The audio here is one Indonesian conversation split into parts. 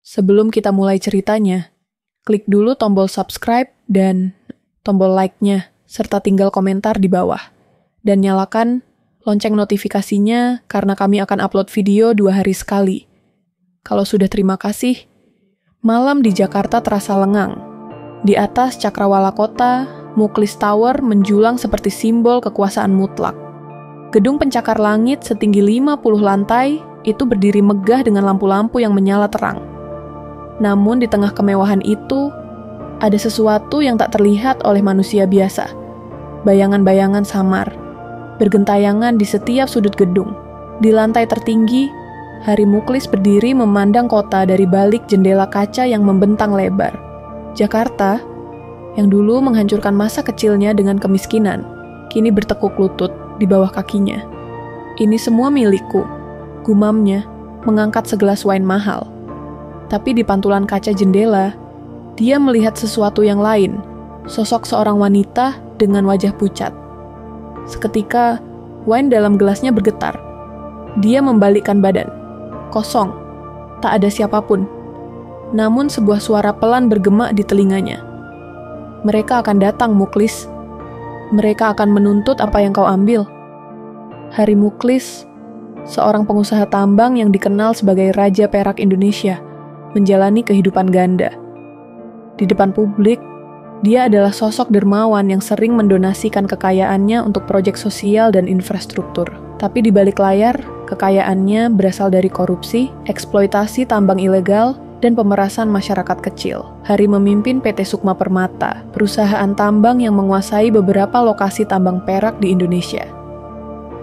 Sebelum kita mulai ceritanya, klik dulu tombol subscribe dan tombol like-nya, serta tinggal komentar di bawah. Dan nyalakan lonceng notifikasinya karena kami akan upload video 2 hari sekali. Kalau sudah terima kasih, malam di Jakarta terasa lengang. Di atas cakrawala kota, Muklis Tower menjulang seperti simbol kekuasaan mutlak. Gedung pencakar langit setinggi 50 lantai itu berdiri megah dengan lampu-lampu yang menyala terang. Namun di tengah kemewahan itu, ada sesuatu yang tak terlihat oleh manusia biasa. Bayangan-bayangan samar, bergentayangan di setiap sudut gedung. Di lantai tertinggi, Hari Muklis berdiri memandang kota dari balik jendela kaca yang membentang lebar. Jakarta, yang dulu menghancurkan masa kecilnya dengan kemiskinan, kini bertekuk lutut di bawah kakinya. Ini semua milikku, gumamnya, mengangkat segelas wine mahal. Tapi di pantulan kaca jendela, dia melihat sesuatu yang lain, sosok seorang wanita dengan wajah pucat. Seketika, wine dalam gelasnya bergetar. Dia membalikkan badan. Kosong, tak ada siapapun. Namun sebuah suara pelan bergema di telinganya. Mereka akan datang, Muklis. Mereka akan menuntut apa yang kau ambil. Hari Muklis, seorang pengusaha tambang yang dikenal sebagai Raja Perak Indonesia, menjalani kehidupan ganda. Di depan publik, dia adalah sosok dermawan yang sering mendonasikan kekayaannya untuk proyek sosial dan infrastruktur. Tapi di balik layar, kekayaannya berasal dari korupsi, eksploitasi tambang ilegal, dan pemerasan masyarakat kecil. Hari memimpin PT Sukma Permata, perusahaan tambang yang menguasai beberapa lokasi tambang perak di Indonesia.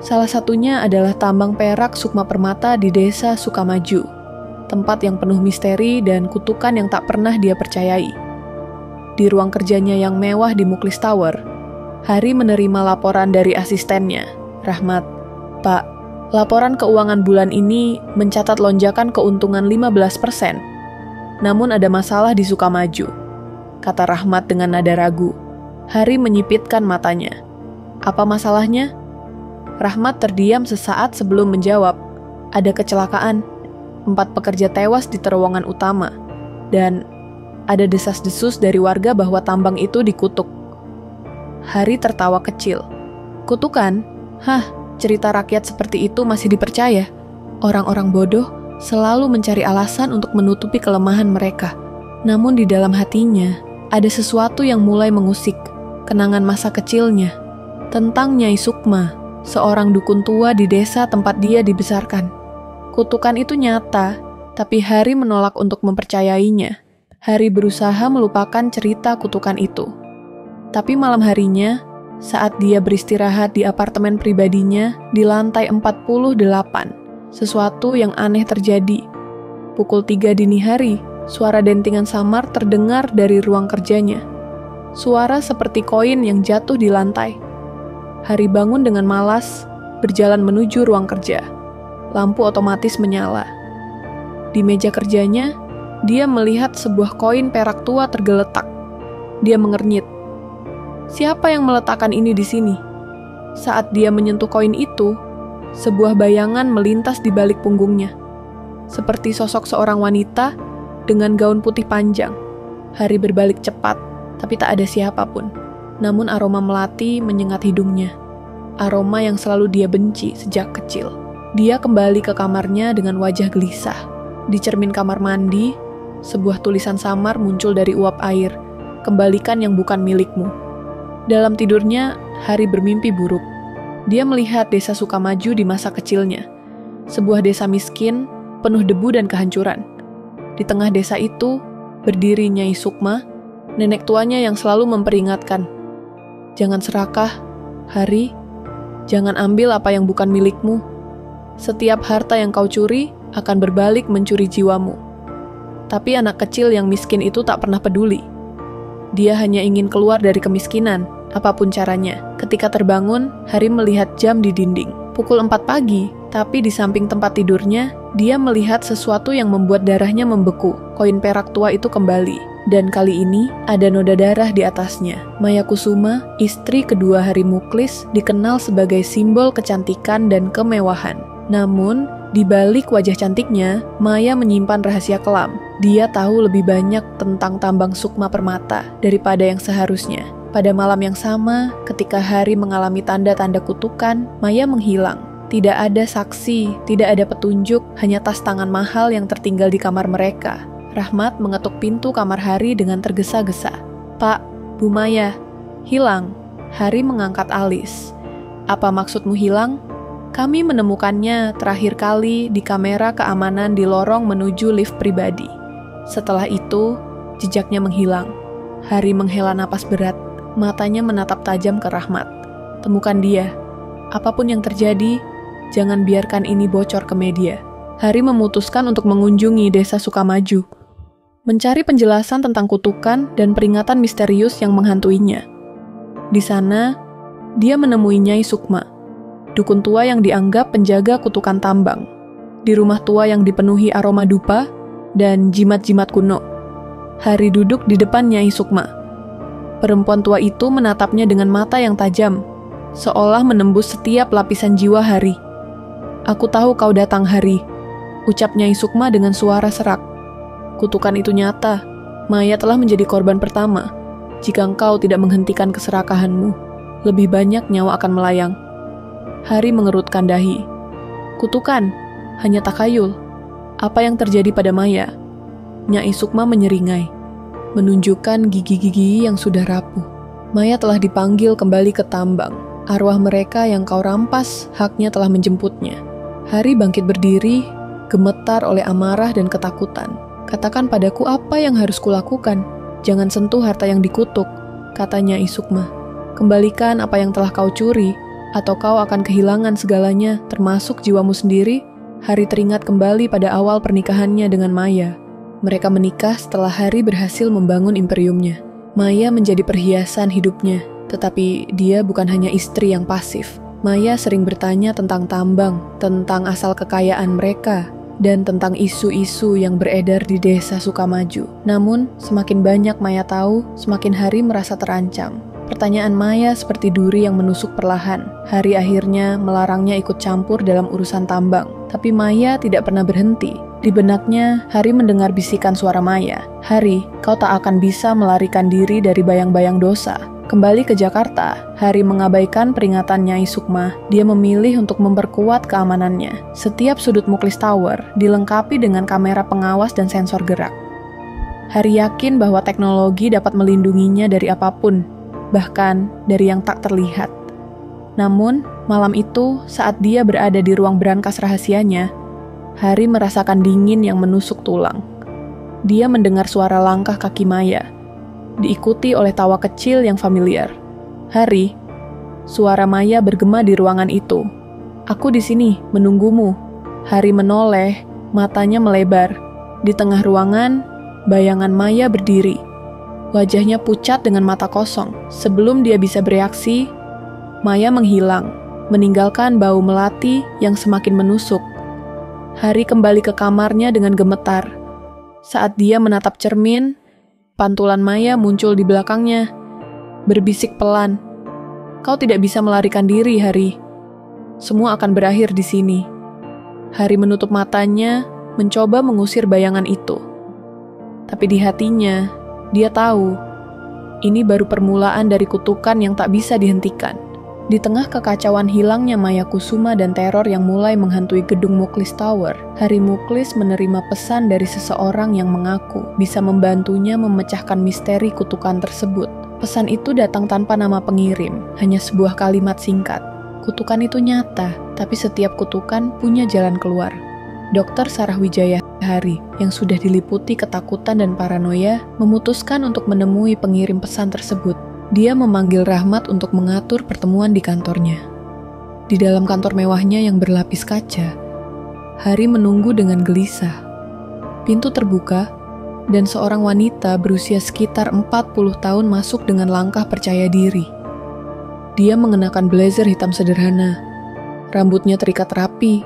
Salah satunya adalah tambang perak Sukma Permata di Desa Sukamaju, tempat yang penuh misteri dan kutukan yang tak pernah dia percayai. Di ruang kerjanya yang mewah di Muklis Tower, Hari menerima laporan dari asistennya, Rahmat. Pak, laporan keuangan bulan ini mencatat lonjakan keuntungan 15%. Namun ada masalah di Sukamaju, kata Rahmat dengan nada ragu. Hari menyipitkan matanya. Apa masalahnya? Rahmat terdiam sesaat sebelum menjawab. Ada kecelakaan. 4 pekerja tewas di terowongan utama, dan ada desas-desus dari warga bahwa tambang itu dikutuk. Hari tertawa kecil. Kutukan? Hah, cerita rakyat seperti itu masih dipercaya? Orang-orang bodoh selalu mencari alasan untuk menutupi kelemahan mereka. Namun di dalam hatinya, ada sesuatu yang mulai mengusik, kenangan masa kecilnya, tentang Nyai Sukma, seorang dukun tua di desa tempat dia dibesarkan. Kutukan itu nyata, tapi Hari menolak untuk mempercayainya. Hari berusaha melupakan cerita kutukan itu. Tapi malam harinya, saat dia beristirahat di apartemen pribadinya di lantai 48, sesuatu yang aneh terjadi. Pukul 3 dini hari, suara dentingan samar terdengar dari ruang kerjanya. Suara seperti koin yang jatuh di lantai. Hari bangun dengan malas, berjalan menuju ruang kerja. Lampu otomatis menyala. Di meja kerjanya, dia melihat sebuah koin perak tua tergeletak. Dia mengernyit. Siapa yang meletakkan ini di sini? Saat dia menyentuh koin itu, sebuah bayangan melintas di balik punggungnya. Seperti sosok seorang wanita dengan gaun putih panjang. Hari berbalik cepat, tapi tak ada siapapun. Namun aroma melati menyengat hidungnya. Aroma yang selalu dia benci sejak kecil. Dia kembali ke kamarnya dengan wajah gelisah. Di cermin kamar mandi, sebuah tulisan samar muncul dari uap air. Kembalikan yang bukan milikmu. Dalam tidurnya, Hari bermimpi buruk. Dia melihat desa Sukamaju di masa kecilnya. Sebuah desa miskin, penuh debu dan kehancuran. Di tengah desa itu, berdiri Nyai Sukma, nenek tuanya yang selalu memperingatkan. Jangan serakah, Hari. Jangan ambil apa yang bukan milikmu. Setiap harta yang kau curi akan berbalik mencuri jiwamu. Tapi anak kecil yang miskin itu tak pernah peduli. Dia hanya ingin keluar dari kemiskinan, apapun caranya. Ketika terbangun, Hari melihat jam di dinding. Pukul 4 pagi, tapi di samping tempat tidurnya, dia melihat sesuatu yang membuat darahnya membeku. Koin perak tua itu kembali. Dan kali ini, ada noda darah di atasnya. Maya Kusuma, istri kedua Hari Muklis, dikenal sebagai simbol kecantikan dan kemewahan. Namun, di balik wajah cantiknya, Maya menyimpan rahasia kelam. Dia tahu lebih banyak tentang tambang Sukma Permata daripada yang seharusnya. Pada malam yang sama, ketika Hari mengalami tanda-tanda kutukan, Maya menghilang. Tidak ada saksi, tidak ada petunjuk, hanya tas tangan mahal yang tertinggal di kamar mereka. Rahmat mengetuk pintu kamar Hari dengan tergesa-gesa. "Pak, Bu Maya, hilang." Hari mengangkat alis. "Apa maksudmu hilang?" "Kami menemukannya terakhir kali di kamera keamanan di lorong menuju lift pribadi. Setelah itu, jejaknya menghilang." Hari menghela napas berat. Matanya menatap tajam ke Rahmat. "Temukan dia. Apapun yang terjadi, jangan biarkan ini bocor ke media." Hari memutuskan untuk mengunjungi desa Sukamaju, mencari penjelasan tentang kutukan dan peringatan misterius yang menghantuinya. Di sana, dia menemui Nyai Sukma, dukun tua yang dianggap penjaga kutukan tambang. Di rumah tua yang dipenuhi aroma dupa dan jimat-jimat kuno, Hari duduk di depan Nyai Sukma. Perempuan tua itu menatapnya dengan mata yang tajam, seolah menembus setiap lapisan jiwa Hari. "Aku tahu kau datang, Hari," ucap Nyai Sukma dengan suara serak. "Kutukan itu nyata. Maya telah menjadi korban pertama. Jika engkau tidak menghentikan keserakahanmu, lebih banyak nyawa akan melayang." Hari mengerutkan dahi. "Kutukan, hanya takhayul. Apa yang terjadi pada Maya?" Nyai Sukma menyeringai, menunjukkan gigi-gigi yang sudah rapuh. "Maya telah dipanggil kembali ke tambang. Arwah mereka yang kau rampas, haknya telah menjemputnya." Hari bangkit berdiri, gemetar oleh amarah dan ketakutan. "Katakan padaku apa yang harus kulakukan. Jangan sentuh harta yang dikutuk," kata Nyai Sukma. "Kembalikan apa yang telah kau curi, atau kau akan kehilangan segalanya, termasuk jiwamu sendiri." Hari teringat kembali pada awal pernikahannya dengan Maya. Mereka menikah setelah Hari berhasil membangun imperiumnya. Maya menjadi perhiasan hidupnya, tetapi dia bukan hanya istri yang pasif. Maya sering bertanya tentang tambang, tentang asal kekayaan mereka, dan tentang isu-isu yang beredar di desa Sukamaju. Namun, semakin banyak Maya tahu, semakin Hari merasa terancam. Pertanyaan Maya seperti duri yang menusuk perlahan. Hari akhirnya melarangnya ikut campur dalam urusan tambang. Tapi Maya tidak pernah berhenti. Di benaknya, Hari mendengar bisikan suara Maya. "Hari, kau tak akan bisa melarikan diri dari bayang-bayang dosa." Kembali ke Jakarta, Hari mengabaikan peringatan Nyai Sukma. Dia memilih untuk memperkuat keamanannya. Setiap sudut Muklis Tower dilengkapi dengan kamera pengawas dan sensor gerak. Hari yakin bahwa teknologi dapat melindunginya dari apapun, bahkan dari yang tak terlihat. Namun, malam itu, saat dia berada di ruang brankas rahasianya, Hari merasakan dingin yang menusuk tulang. Dia mendengar suara langkah kaki Maya, diikuti oleh tawa kecil yang familiar. "Hari," suara Maya bergema di ruangan itu. "Aku di sini, menunggumu." Hari menoleh, matanya melebar. Di tengah ruangan, bayangan Maya berdiri. Wajahnya pucat dengan mata kosong. Sebelum dia bisa bereaksi, Maya menghilang, meninggalkan bau melati yang semakin menusuk. Hari kembali ke kamarnya dengan gemetar. Saat dia menatap cermin, pantulan Maya muncul di belakangnya, berbisik pelan, "Kau tidak bisa melarikan diri, Hari. Semua akan berakhir di sini." Hari menutup matanya, mencoba mengusir bayangan itu. Tapi di hatinya, dia tahu, ini baru permulaan dari kutukan yang tak bisa dihentikan. Di tengah kekacauan hilangnya Maya Kusuma dan teror yang mulai menghantui gedung Muklis Tower, Hari Muklis menerima pesan dari seseorang yang mengaku bisa membantunya memecahkan misteri kutukan tersebut. Pesan itu datang tanpa nama pengirim, hanya sebuah kalimat singkat. Kutukan itu nyata, tapi setiap kutukan punya jalan keluar. Dr. Sarah Wijaya Hari, yang sudah diliputi ketakutan dan paranoia, memutuskan untuk menemui pengirim pesan tersebut. Dia memanggil Rahmat untuk mengatur pertemuan di kantornya. Di dalam kantor mewahnya yang berlapis kaca, Hari menunggu dengan gelisah. Pintu terbuka, dan seorang wanita berusia sekitar 40 tahun masuk dengan langkah percaya diri. Dia mengenakan blazer hitam sederhana, rambutnya terikat rapi,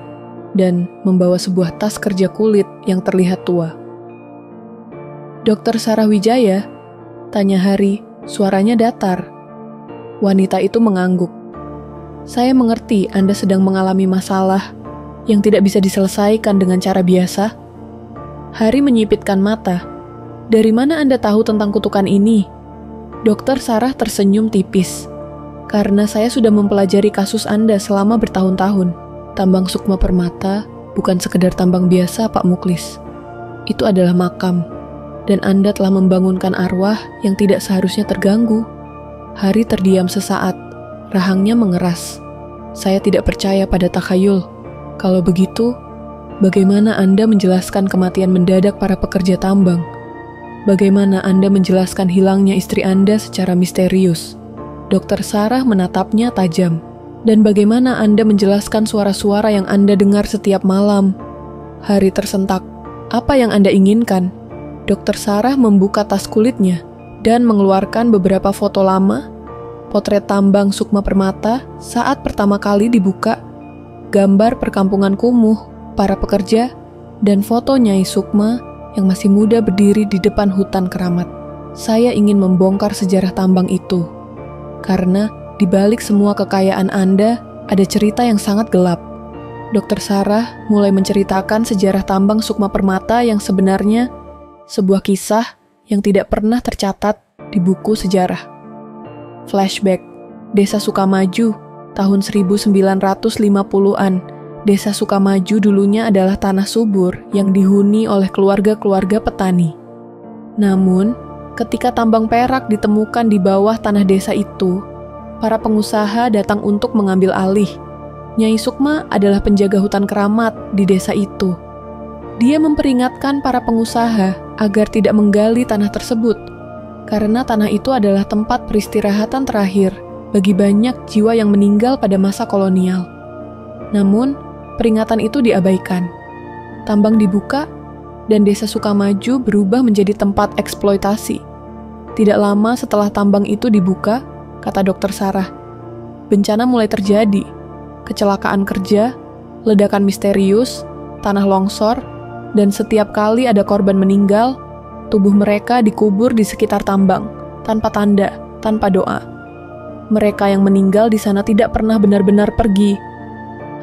dan membawa sebuah tas kerja kulit yang terlihat tua. "Dr. Sarah Wijaya?" tanya Hari. Suaranya datar. Wanita itu mengangguk. "Saya mengerti Anda sedang mengalami masalah yang tidak bisa diselesaikan dengan cara biasa? Hari menyipitkan mata. Dari mana Anda tahu tentang kutukan ini? Dokter Sarah tersenyum tipis. Karena saya sudah mempelajari kasus Anda selama bertahun-tahun. Tambang Sukma Permata bukan sekedar tambang biasa, Pak Muklis. Itu adalah makam. Dan Anda telah membangunkan arwah yang tidak seharusnya terganggu. Hari terdiam sesaat. Rahangnya mengeras. Saya tidak percaya pada takhayul. Kalau begitu, bagaimana Anda menjelaskan kematian mendadak para pekerja tambang? Bagaimana Anda menjelaskan hilangnya istri Anda secara misterius? Dokter Sarah menatapnya tajam. Dan bagaimana Anda menjelaskan suara-suara yang Anda dengar setiap malam? Hari tersentak. Apa yang Anda inginkan? Dokter Sarah membuka tas kulitnya dan mengeluarkan beberapa foto lama, potret tambang Sukma Permata saat pertama kali dibuka, gambar perkampungan kumuh, para pekerja, dan foto Nyai Sukma yang masih muda berdiri di depan hutan keramat. Saya ingin membongkar sejarah tambang itu. Karena di balik semua kekayaan Anda, ada cerita yang sangat gelap. Dokter Sarah mulai menceritakan sejarah tambang Sukma Permata yang sebenarnya sebuah kisah yang tidak pernah tercatat di buku sejarah. Flashback, Desa Sukamaju, tahun 1950-an. Desa Sukamaju dulunya adalah tanah subur yang dihuni oleh keluarga-keluarga petani. Namun, ketika tambang perak ditemukan di bawah tanah desa itu, para pengusaha datang untuk mengambil alih. Nyai Sukma adalah penjaga hutan keramat di desa itu. Dia memperingatkan para pengusaha agar tidak menggali tanah tersebut, karena tanah itu adalah tempat peristirahatan terakhir bagi banyak jiwa yang meninggal pada masa kolonial. Namun, peringatan itu diabaikan. Tambang dibuka, dan desa Sukamaju berubah menjadi tempat eksploitasi. Tidak lama setelah tambang itu dibuka, kata Dokter Sarah, bencana mulai terjadi. Kecelakaan kerja, ledakan misterius, tanah longsor, dan setiap kali ada korban meninggal, tubuh mereka dikubur di sekitar tambang, tanpa tanda, tanpa doa. Mereka yang meninggal di sana tidak pernah benar-benar pergi.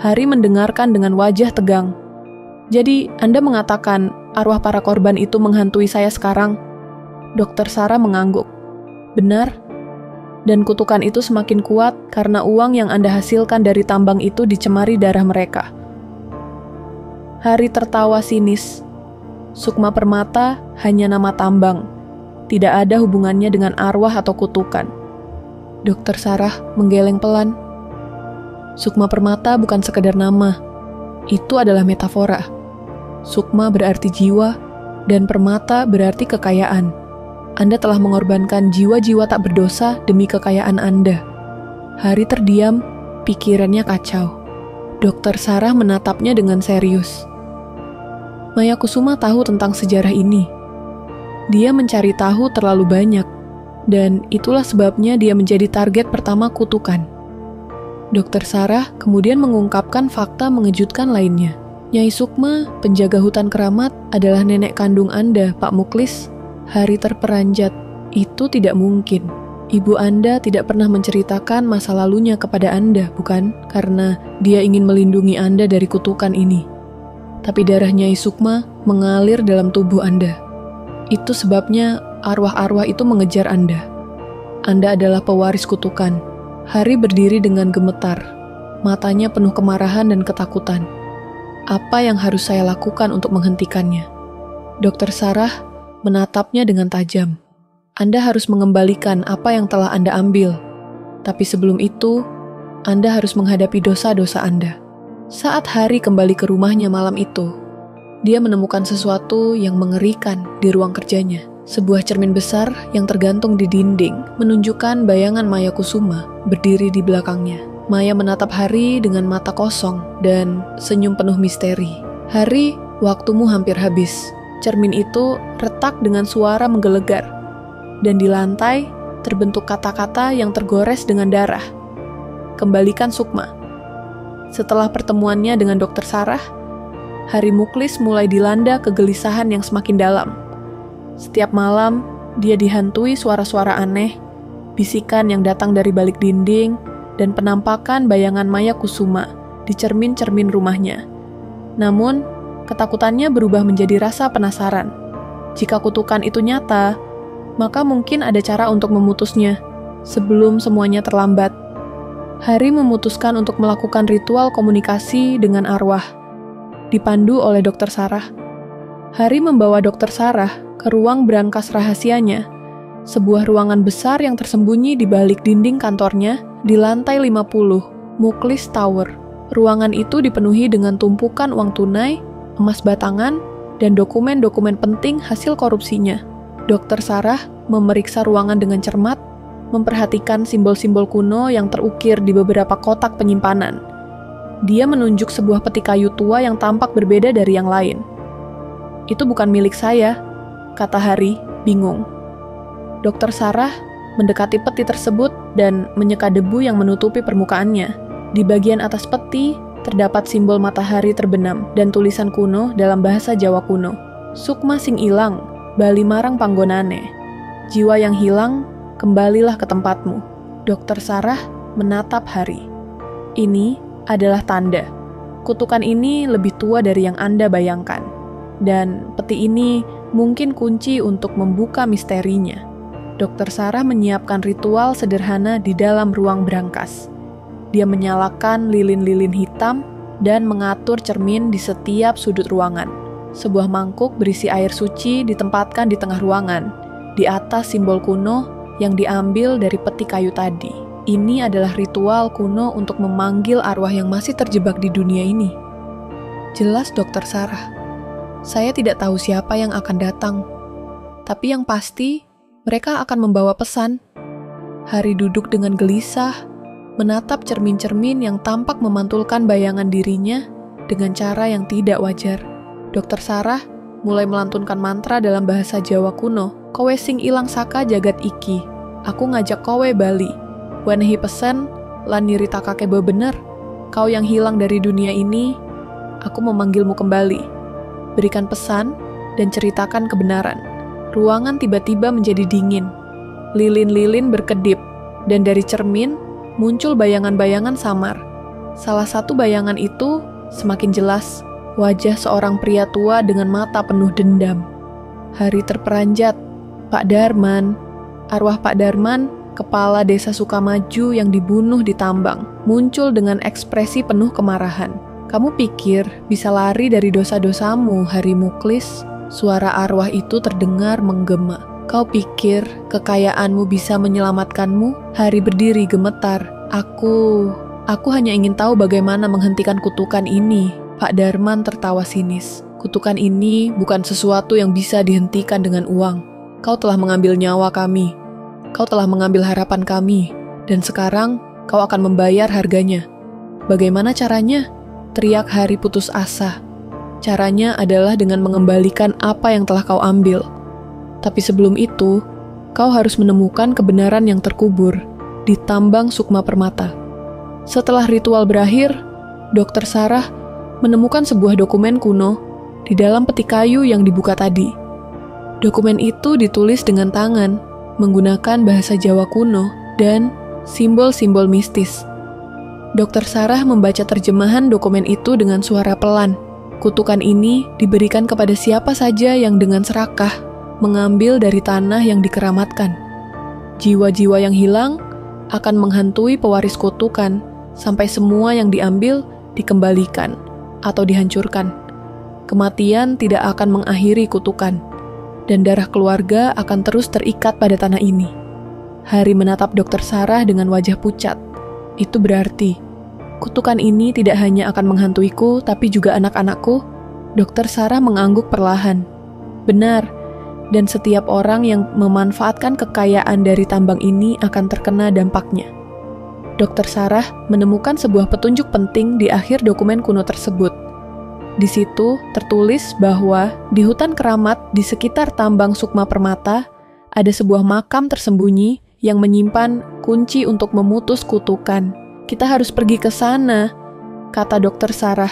Hari mendengarkan dengan wajah tegang. Jadi, Anda mengatakan arwah para korban itu menghantui saya sekarang? Dokter Sarah mengangguk. Benar. Dan kutukan itu semakin kuat karena uang yang Anda hasilkan dari tambang itu dicemari darah mereka. Hari tertawa sinis. Sukma Permata hanya nama tambang. Tidak ada hubungannya dengan arwah atau kutukan. Dokter Sarah menggeleng pelan. Sukma Permata bukan sekedar nama. Itu adalah metafora. Sukma berarti jiwa, dan permata berarti kekayaan. Anda telah mengorbankan jiwa-jiwa tak berdosa demi kekayaan Anda. Hari terdiam, pikirannya kacau. Dokter Sarah menatapnya dengan serius. Maya Kusuma tahu tentang sejarah ini. Dia mencari tahu terlalu banyak, dan itulah sebabnya dia menjadi target pertama kutukan. Dokter Sarah kemudian mengungkapkan fakta mengejutkan lainnya. Nyai Sukma, penjaga hutan keramat, adalah nenek kandung Anda, Pak Muklis. Hari terperanjat. Itu tidak mungkin. Ibu Anda tidak pernah menceritakan masa lalunya kepada Anda, bukan? Karena dia ingin melindungi Anda dari kutukan ini. Tapi darah Nyai Sukma mengalir dalam tubuh Anda. Itu sebabnya arwah-arwah itu mengejar Anda. Anda adalah pewaris kutukan. Hari berdiri dengan gemetar. Matanya penuh kemarahan dan ketakutan. Apa yang harus saya lakukan untuk menghentikannya? Dokter Sarah menatapnya dengan tajam. Anda harus mengembalikan apa yang telah Anda ambil. Tapi sebelum itu, Anda harus menghadapi dosa-dosa Anda. Saat Hari kembali ke rumahnya malam itu, dia menemukan sesuatu yang mengerikan di ruang kerjanya. Sebuah cermin besar yang tergantung di dinding menunjukkan bayangan Maya Kusuma berdiri di belakangnya. Maya menatap Hari dengan mata kosong dan senyum penuh misteri. Hari, waktumu hampir habis. Cermin itu retak dengan suara menggelegar, dan di lantai terbentuk kata-kata yang tergores dengan darah. Kembalikan Sukma. Setelah pertemuannya dengan Dokter Sarah, Hari Muklis mulai dilanda kegelisahan yang semakin dalam. Setiap malam, dia dihantui suara-suara aneh, bisikan yang datang dari balik dinding, dan penampakan bayangan Maya Kusuma di cermin-cermin rumahnya. Namun, ketakutannya berubah menjadi rasa penasaran. Jika kutukan itu nyata, maka mungkin ada cara untuk memutusnya sebelum semuanya terlambat. Hari memutuskan untuk melakukan ritual komunikasi dengan arwah, dipandu oleh Dr. Sarah. Hari membawa Dr. Sarah ke ruang brankas rahasianya, sebuah ruangan besar yang tersembunyi di balik dinding kantornya di lantai 50, Muklis Tower. Ruangan itu dipenuhi dengan tumpukan uang tunai, emas batangan, dan dokumen-dokumen penting hasil korupsinya. Dr. Sarah memeriksa ruangan dengan cermat, memperhatikan simbol-simbol kuno yang terukir di beberapa kotak penyimpanan. Dia menunjuk sebuah peti kayu tua yang tampak berbeda dari yang lain. "Itu bukan milik saya," kata Hari, bingung. Dr. Sarah mendekati peti tersebut dan menyeka debu yang menutupi permukaannya. Di bagian atas peti, terdapat simbol matahari terbenam dan tulisan kuno dalam bahasa Jawa kuno. "Sukma sing ilang, bali marang panggonane. Jiwa yang hilang, kembalilah ke tempatmu." Dr. Sarah menatap Hari. "Ini adalah tanda. Kutukan ini lebih tua dari yang Anda bayangkan. Dan peti ini mungkin kunci untuk membuka misterinya." Dr. Sarah menyiapkan ritual sederhana di dalam ruang brankas. Dia menyalakan lilin-lilin hitam dan mengatur cermin di setiap sudut ruangan. Sebuah mangkuk berisi air suci ditempatkan di tengah ruangan, di atas simbol kuno yang diambil dari peti kayu tadi. Ini adalah ritual kuno untuk memanggil arwah yang masih terjebak di dunia ini. Jelas Dr. Sarah. Saya tidak tahu siapa yang akan datang. Tapi yang pasti, mereka akan membawa pesan. Hari duduk dengan gelisah, menatap cermin-cermin yang tampak memantulkan bayangan dirinya dengan cara yang tidak wajar. Dr. Sarah mulai melantunkan mantra dalam bahasa Jawa kuno. "Kowe sing ilang saka jagat iki, aku ngajak kowe bali. Wenehi pesen, lan nyritakake bebener. Kau yang hilang dari dunia ini, aku memanggilmu kembali. Berikan pesan dan ceritakan kebenaran." Ruangan tiba-tiba menjadi dingin. Lilin-lilin berkedip, dan dari cermin muncul bayangan-bayangan samar. Salah satu bayangan itu semakin jelas, wajah seorang pria tua dengan mata penuh dendam. Hari terperanjat. "Pak Darman." Arwah Pak Darman, kepala desa Sukamaju yang dibunuh di tambang, muncul dengan ekspresi penuh kemarahan. "Kamu pikir bisa lari dari dosa-dosamu, Hari Muklis?" Suara arwah itu terdengar menggema. "Kau pikir kekayaanmu bisa menyelamatkanmu?" Hari berdiri gemetar. Aku hanya ingin tahu bagaimana menghentikan kutukan ini." Pak Darman tertawa sinis. "Kutukan ini bukan sesuatu yang bisa dihentikan dengan uang. Kau telah mengambil nyawa kami. Kau telah mengambil harapan kami. Dan sekarang kau akan membayar harganya." "Bagaimana caranya?" teriak Hari putus asa. "Caranya adalah dengan mengembalikan apa yang telah kau ambil. Tapi sebelum itu, kau harus menemukan kebenaran yang terkubur di tambang Sukma Permata." Setelah ritual berakhir, Dr. Sarah menemukan sebuah dokumen kuno di dalam peti kayu yang dibuka tadi. Dokumen itu ditulis dengan tangan, menggunakan bahasa Jawa kuno dan simbol-simbol mistis. Dr. Sarah membaca terjemahan dokumen itu dengan suara pelan. Kutukan ini diberikan kepada siapa saja yang dengan serakah mengambil dari tanah yang dikeramatkan. Jiwa-jiwa yang hilang akan menghantui pewaris kutukan sampai semua yang diambil dikembalikan atau dihancurkan. Kematian tidak akan mengakhiri kutukan, dan darah keluarga akan terus terikat pada tanah ini. Hari menatap Dr. Sarah dengan wajah pucat. "Itu berarti kutukan ini tidak hanya akan menghantuiku, tapi juga anak-anakku?" Dr. Sarah mengangguk perlahan. "Benar, dan setiap orang yang memanfaatkan kekayaan dari tambang ini akan terkena dampaknya." Dr. Sarah menemukan sebuah petunjuk penting di akhir dokumen kuno tersebut. Di situ tertulis bahwa di hutan keramat di sekitar tambang Sukma Permata ada sebuah makam tersembunyi yang menyimpan kunci untuk memutus kutukan. "Kita harus pergi ke sana," kata Dr. Sarah.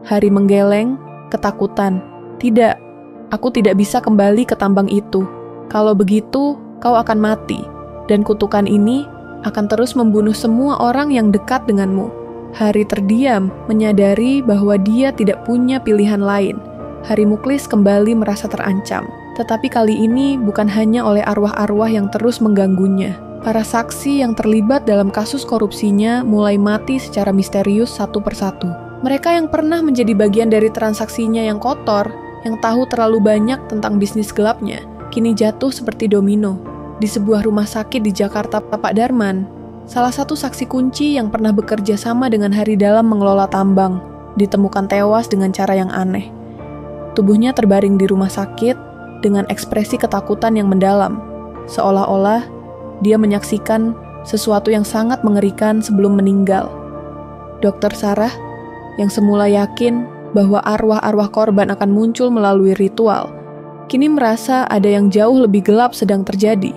Hari menggeleng, ketakutan. "Tidak, aku tidak bisa kembali ke tambang itu. Kalau begitu, kau akan mati, dan kutukan ini akan terus membunuh semua orang yang dekat denganmu." Hari terdiam, menyadari bahwa dia tidak punya pilihan lain. Hari Muklis kembali merasa terancam. Tetapi kali ini bukan hanya oleh arwah-arwah yang terus mengganggunya. Para saksi yang terlibat dalam kasus korupsinya mulai mati secara misterius satu persatu. Mereka yang pernah menjadi bagian dari transaksinya yang kotor, yang tahu terlalu banyak tentang bisnis gelapnya, kini jatuh seperti domino. Di sebuah rumah sakit di Jakarta, Pak Darman, salah satu saksi kunci yang pernah bekerja sama dengan Hari dalam mengelola tambang, ditemukan tewas dengan cara yang aneh. Tubuhnya terbaring di rumah sakit dengan ekspresi ketakutan yang mendalam, seolah-olah dia menyaksikan sesuatu yang sangat mengerikan sebelum meninggal. Dokter Sarah, yang semula yakin bahwa arwah-arwah korban akan muncul melalui ritual, kini merasa ada yang jauh lebih gelap sedang terjadi.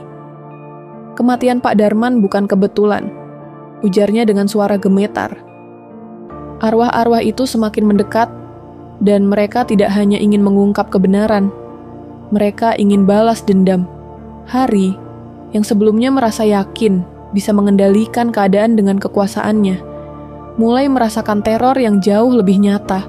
Kematian Pak Darman bukan kebetulan, ujarnya dengan suara gemetar. Arwah-arwah itu semakin mendekat, dan mereka tidak hanya ingin mengungkap kebenaran, mereka ingin balas dendam. Hari, yang sebelumnya merasa yakin bisa mengendalikan keadaan dengan kekuasaannya, mulai merasakan teror yang jauh lebih nyata.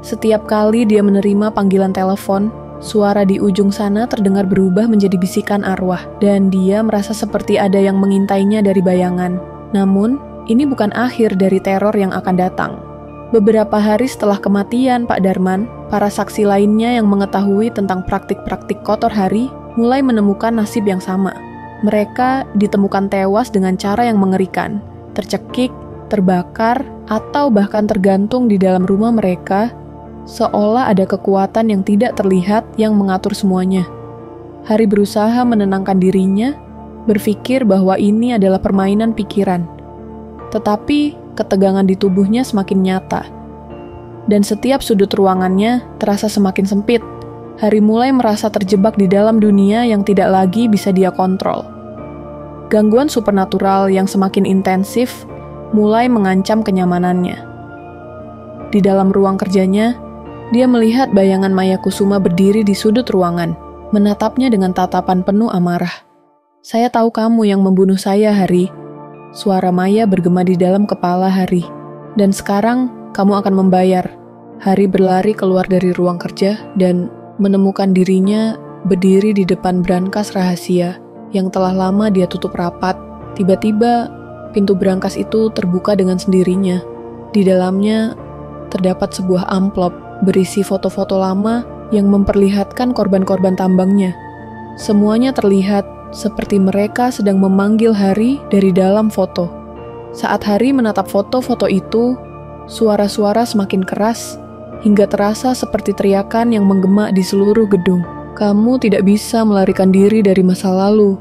Setiap kali dia menerima panggilan telepon, suara di ujung sana terdengar berubah menjadi bisikan arwah, dan dia merasa seperti ada yang mengintainya dari bayangan. Namun, ini bukan akhir dari teror yang akan datang. Beberapa hari setelah kematian Pak Darman, para saksi lainnya yang mengetahui tentang praktik-praktik kotor Hari mulai menemukan nasib yang sama. Mereka ditemukan tewas dengan cara yang mengerikan, tercekik, terbakar, atau bahkan tergantung di dalam rumah mereka, seolah ada kekuatan yang tidak terlihat yang mengatur semuanya. Hari berusaha menenangkan dirinya, berpikir bahwa ini adalah permainan pikiran. Tetapi ketegangan di tubuhnya semakin nyata, dan setiap sudut ruangannya terasa semakin sempit. Hari mulai merasa terjebak di dalam dunia yang tidak lagi bisa dia kontrol. Gangguan supernatural yang semakin intensif mulai mengancam kenyamanannya. Di dalam ruang kerjanya, dia melihat bayangan Maya Kusuma berdiri di sudut ruangan, menatapnya dengan tatapan penuh amarah. "Saya tahu kamu yang membunuh saya, Hari." Suara Maya bergema di dalam kepala Hari. "Dan sekarang kamu akan membayar." Hari berlari keluar dari ruang kerja dan menemukan dirinya berdiri di depan brankas rahasia yang telah lama dia tutup rapat. Tiba-tiba, pintu brankas itu terbuka dengan sendirinya. Di dalamnya terdapat sebuah amplop berisi foto-foto lama yang memperlihatkan korban-korban tambangnya. Semuanya terlihat seperti mereka sedang memanggil Hari dari dalam foto. Saat Hari menatap foto-foto itu, suara-suara semakin keras, hingga terasa seperti teriakan yang menggema di seluruh gedung. "Kamu tidak bisa melarikan diri dari masa lalu."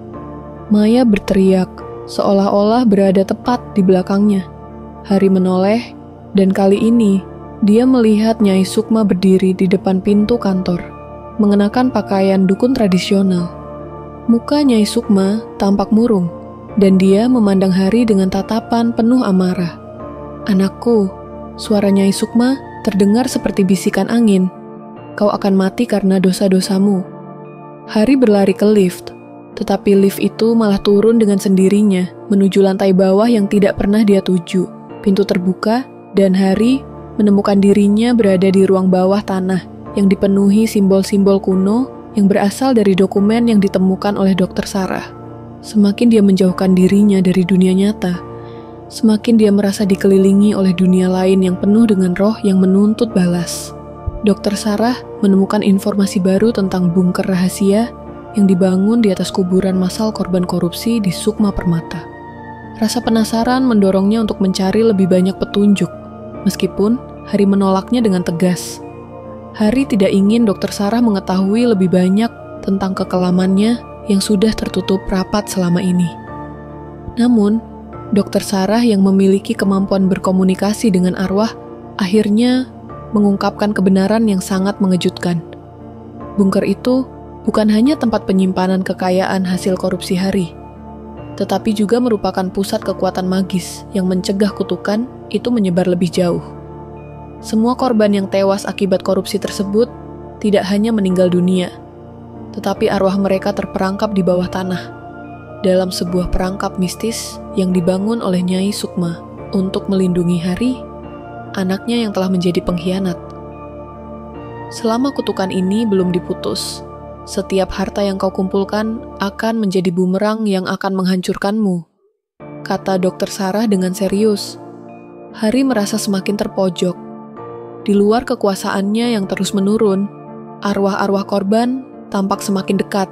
Maya berteriak, seolah-olah berada tepat di belakangnya. Hari menoleh, dan kali ini dia melihat Nyai Sukma berdiri di depan pintu kantor, mengenakan pakaian dukun tradisional. Muka Nyai Sukma tampak murung, dan dia memandang Hari dengan tatapan penuh amarah. "Anakku," suara Nyai Sukma terdengar seperti bisikan angin. "Kau akan mati karena dosa-dosamu." Hari berlari ke lift, tetapi lift itu malah turun dengan sendirinya menuju lantai bawah yang tidak pernah dia tuju. Pintu terbuka, dan Hari menemukan dirinya berada di ruang bawah tanah yang dipenuhi simbol-simbol kuno yang berasal dari dokumen yang ditemukan oleh Dokter Sarah. Semakin dia menjauhkan dirinya dari dunia nyata, semakin dia merasa dikelilingi oleh dunia lain yang penuh dengan roh yang menuntut balas. Dokter Sarah menemukan informasi baru tentang bunker rahasia yang dibangun di atas kuburan massal korban korupsi di Sukma Permata. Rasa penasaran mendorongnya untuk mencari lebih banyak petunjuk, meskipun Hari menolaknya dengan tegas. Hari tidak ingin Dokter Sarah mengetahui lebih banyak tentang kekelamannya yang sudah tertutup rapat selama ini. Namun, Dokter Sarah yang memiliki kemampuan berkomunikasi dengan arwah akhirnya mengungkapkan kebenaran yang sangat mengejutkan. Bunker itu bukan hanya tempat penyimpanan kekayaan hasil korupsi Hari, tetapi juga merupakan pusat kekuatan magis yang mencegah kutukan itu menyebar lebih jauh. Semua korban yang tewas akibat korupsi tersebut tidak hanya meninggal dunia, tetapi arwah mereka terperangkap di bawah tanah dalam sebuah perangkap mistis yang dibangun oleh Nyai Sukma. untuk melindungi Hari, anaknya yang telah menjadi pengkhianat. Selama kutukan ini belum diputus, setiap harta yang kau kumpulkan akan menjadi bumerang yang akan menghancurkanmu, kata Dokter Sarah dengan serius. Hari merasa semakin terpojok. Di luar kekuasaannya yang terus menurun, arwah-arwah korban tampak semakin dekat.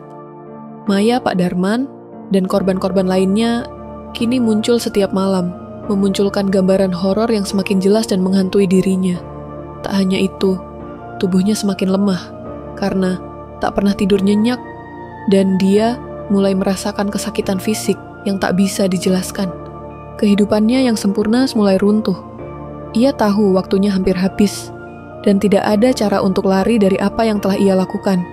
Maya, Pak Darman, dan korban-korban lainnya kini muncul setiap malam, memunculkan gambaran horor yang semakin jelas dan menghantui dirinya. Tak hanya itu, tubuhnya semakin lemah karena tak pernah tidur nyenyak, dan dia mulai merasakan kesakitan fisik yang tak bisa dijelaskan. Kehidupannya yang sempurna mulai runtuh. Ia tahu waktunya hampir habis, dan tidak ada cara untuk lari dari apa yang telah ia lakukan.